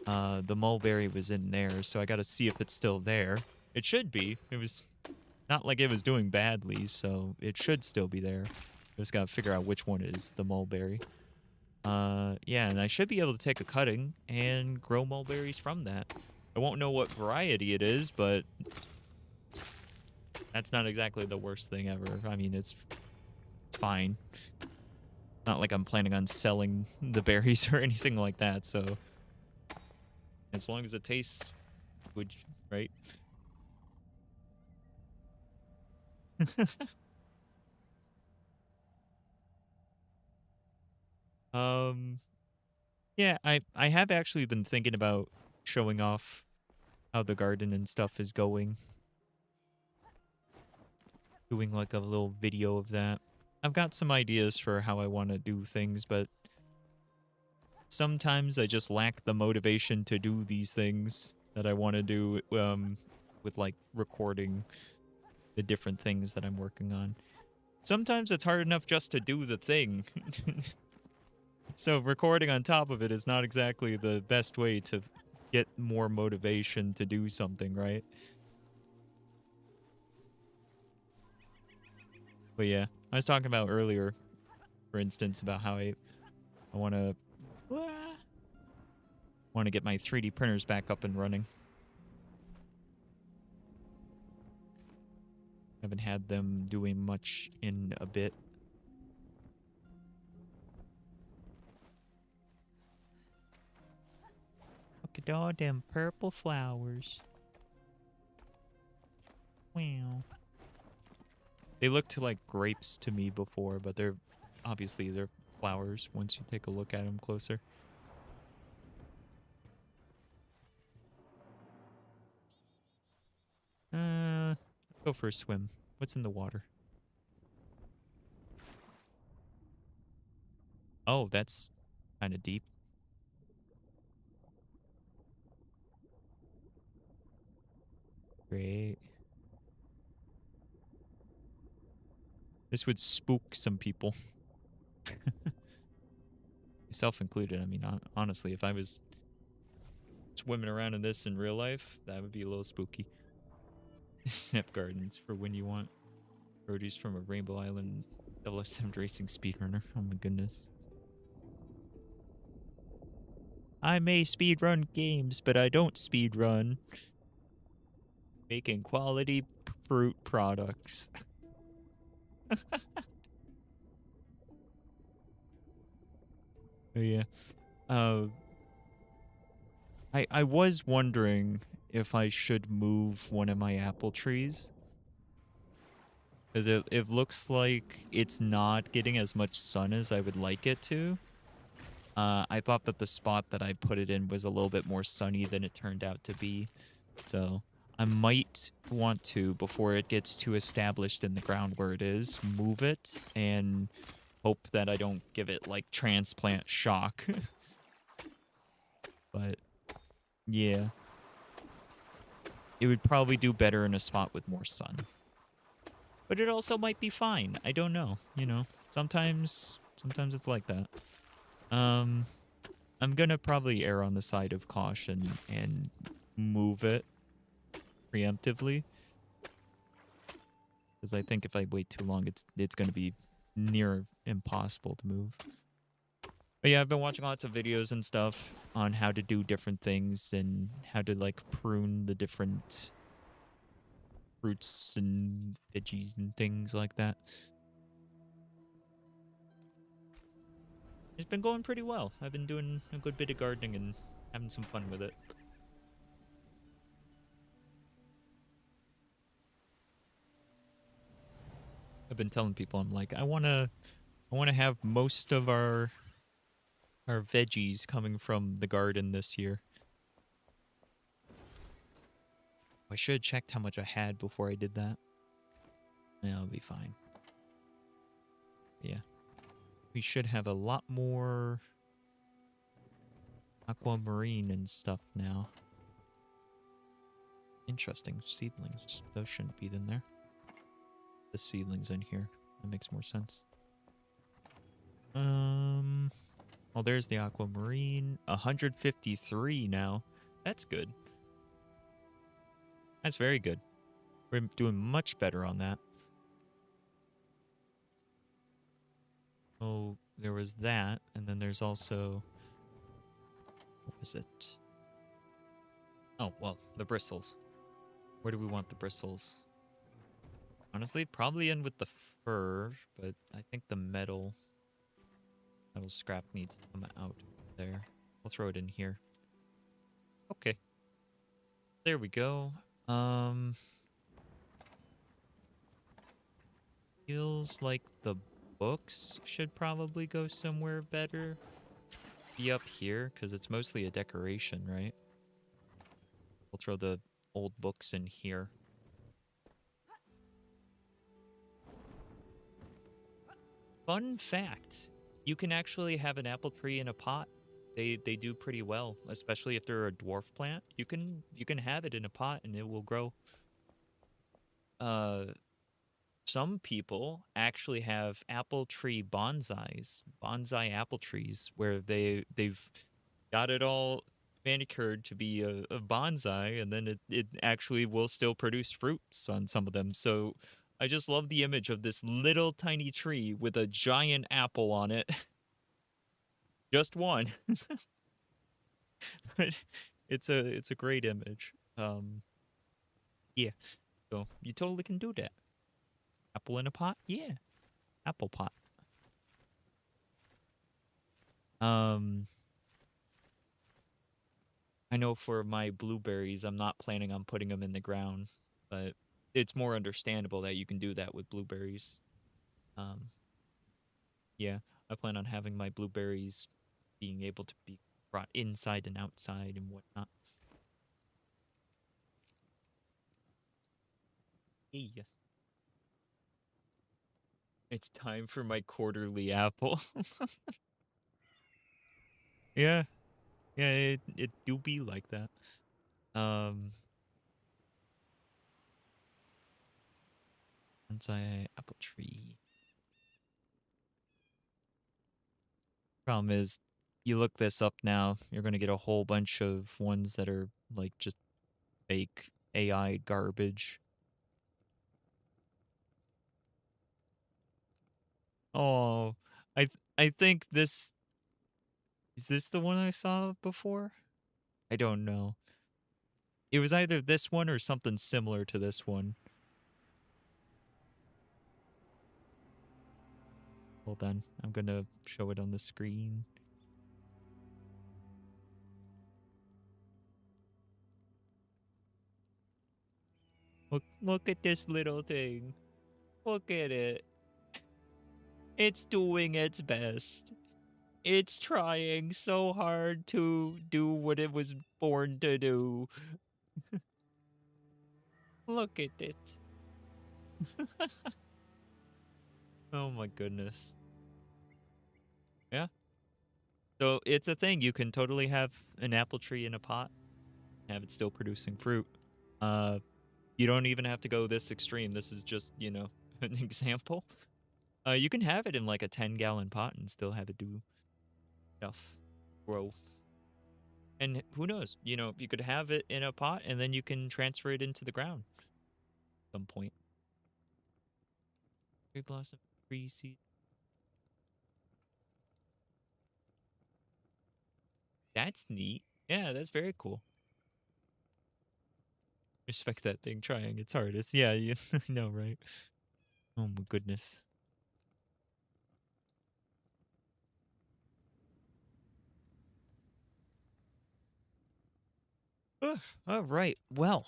the mulberry was in there, so I gotta see if it's still there. It should be. It was not like it was doing badly, so it should still be there. Just gotta figure out which one is the mulberry. Yeah, and I should be able to take a cutting and grow mulberries from that. I won't know what variety it is, but that's not exactly the worst thing ever. I mean, it's fine. Not like I'm planning on selling the berries or anything like that, so... As long as it tastes good, right? Yeah, I have actually been thinking about showing off how the garden and stuff is going. Doing like a little video of that. I've got some ideas for how I want to do things, but sometimes I just lack the motivation to do these things that I want to do with like recording the different things that I'm working on. Sometimes it's hard enough just to do the thing. So recording on top of it is not exactly the best way to get more motivation to do something, right? But yeah, I was talking about earlier, for instance, about how I want to get my 3D printers back up and running. Haven't had them doing much in a bit. Look at all them purple flowers. Wow. They looked like grapes to me before, but they're flowers once you take a look at them closer. Go for a swim. What's in the water? Oh, that's kind of deep. Great. This would spook some people. Myself included. I mean, honestly, if I was swimming around in this in real life, that would be a little spooky. Snep Gardens for when you want produce from a Rainbow Island 007 racing speedrunner. Oh my goodness. I may speedrun games, but I don't speedrun making quality fruit products. Oh, yeah. I was wondering if I should move one of my apple trees. Because it looks like it's not getting as much sun as I would like it to. I thought that the spot that I put it in was a little bit more sunny than it turned out to be. So I might want to, before it gets too established in the ground where it is, move it and hope that I don't give it like transplant shock. But yeah, it would probably do better in a spot with more sun. But it also might be fine. I don't know. You know, sometimes it's like that. I'm gonna probably err on the side of caution and move it preemptively. Because I think if I wait too long, it's gonna be near impossible to move. But yeah, I've been watching lots of videos and stuff on how to do different things and how to like prune the different fruits and veggies and things like that. It's been going pretty well. I've been doing a good bit of gardening and having some fun with it. I've been telling people, I'm like, I wanna have most of our veggies coming from the garden this year. I should have checked how much I had before I did that. Yeah, I'll be fine. Yeah. We should have a lot more aquamarine and stuff now. Interesting. Seedlings. Those shouldn't be in there. The seedlings in here. That makes more sense. Well, there's the aquamarine. 153 now. That's good. That's very good. We're doing much better on that. Oh, there was that, and then there's also... What was it? Oh, well, the bristles. Where do we want the bristles? Honestly, probably in with the fur, but I think the metal scrap needs to come out there. We'll throw it in here. Okay. There we go. Feels like the books should probably go somewhere better. Be up here, because it's mostly a decoration, right? We'll throw the old books in here. Fun fact, you can actually have an apple tree in a pot. They do pretty well, especially if they're a dwarf plant. You can have it in a pot and it will grow. Some people actually have apple tree bonsai apple trees, where they've got it all manicured to be a bonsai, and then it actually will still produce fruits on some of them. So I just love the image of this little tiny tree with a giant apple on it. Just one. But it's a great image. Yeah. So you totally can do that. Apple in a pot? Yeah. Apple pot. I know for my blueberries, I'm not planning on putting them in the ground, but it's more understandable that you can do that with blueberries. Yeah, I plan on having my blueberries being able to be brought inside and outside and whatnot. Hey, it's time for my quarterly apple. Yeah, yeah, it do be like that. Bonsai apple tree. Problem is, you look this up now, you're gonna get a whole bunch of ones that are like just fake AI garbage. Oh, I think this is this the one I saw before? I don't know. It was either this one or something similar to this one. Hold on, I'm gonna show it on the screen. Look at this little thing. Look at it. It's doing its best. It's trying so hard to do what it was born to do. Look at it. Oh my goodness. Yeah. So it's a thing. You can totally have an apple tree in a pot, have it still producing fruit. You don't even have to go this extreme. This is just, an example. You can have it in like a 10-gallon pot and still have it do stuff, grow. And who knows? You could have it in a pot and then you can transfer it into the ground at some point. Cherry blossom, tree seed. That's neat. Yeah, that's very cool. Respect that thing trying its hardest. Yeah, you know, right? Oh my goodness. Ugh, all right. Well,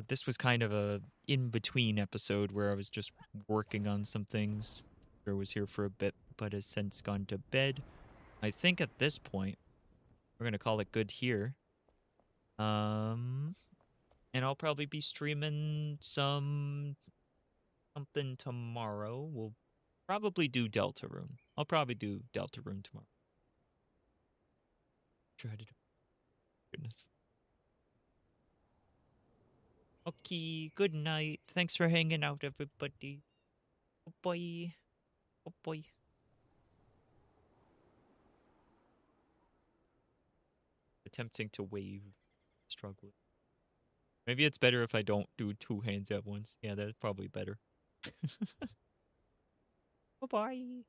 this was kind of a in-between episode where I was just working on some things. I was here for a bit, but has since gone to bed. I think at this point, we're gonna call it good here. And I'll probably be streaming something tomorrow. We'll probably do Deltarune. I'll probably do Deltarune tomorrow. Try to do. Goodness. Okay, good night. Thanks for hanging out, everybody. Oh boy. Oh boy. Attempting to wave. Struggling. Maybe it's better if I don't do two hands at once. Yeah, that's probably better. Bye-bye.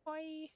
Bye.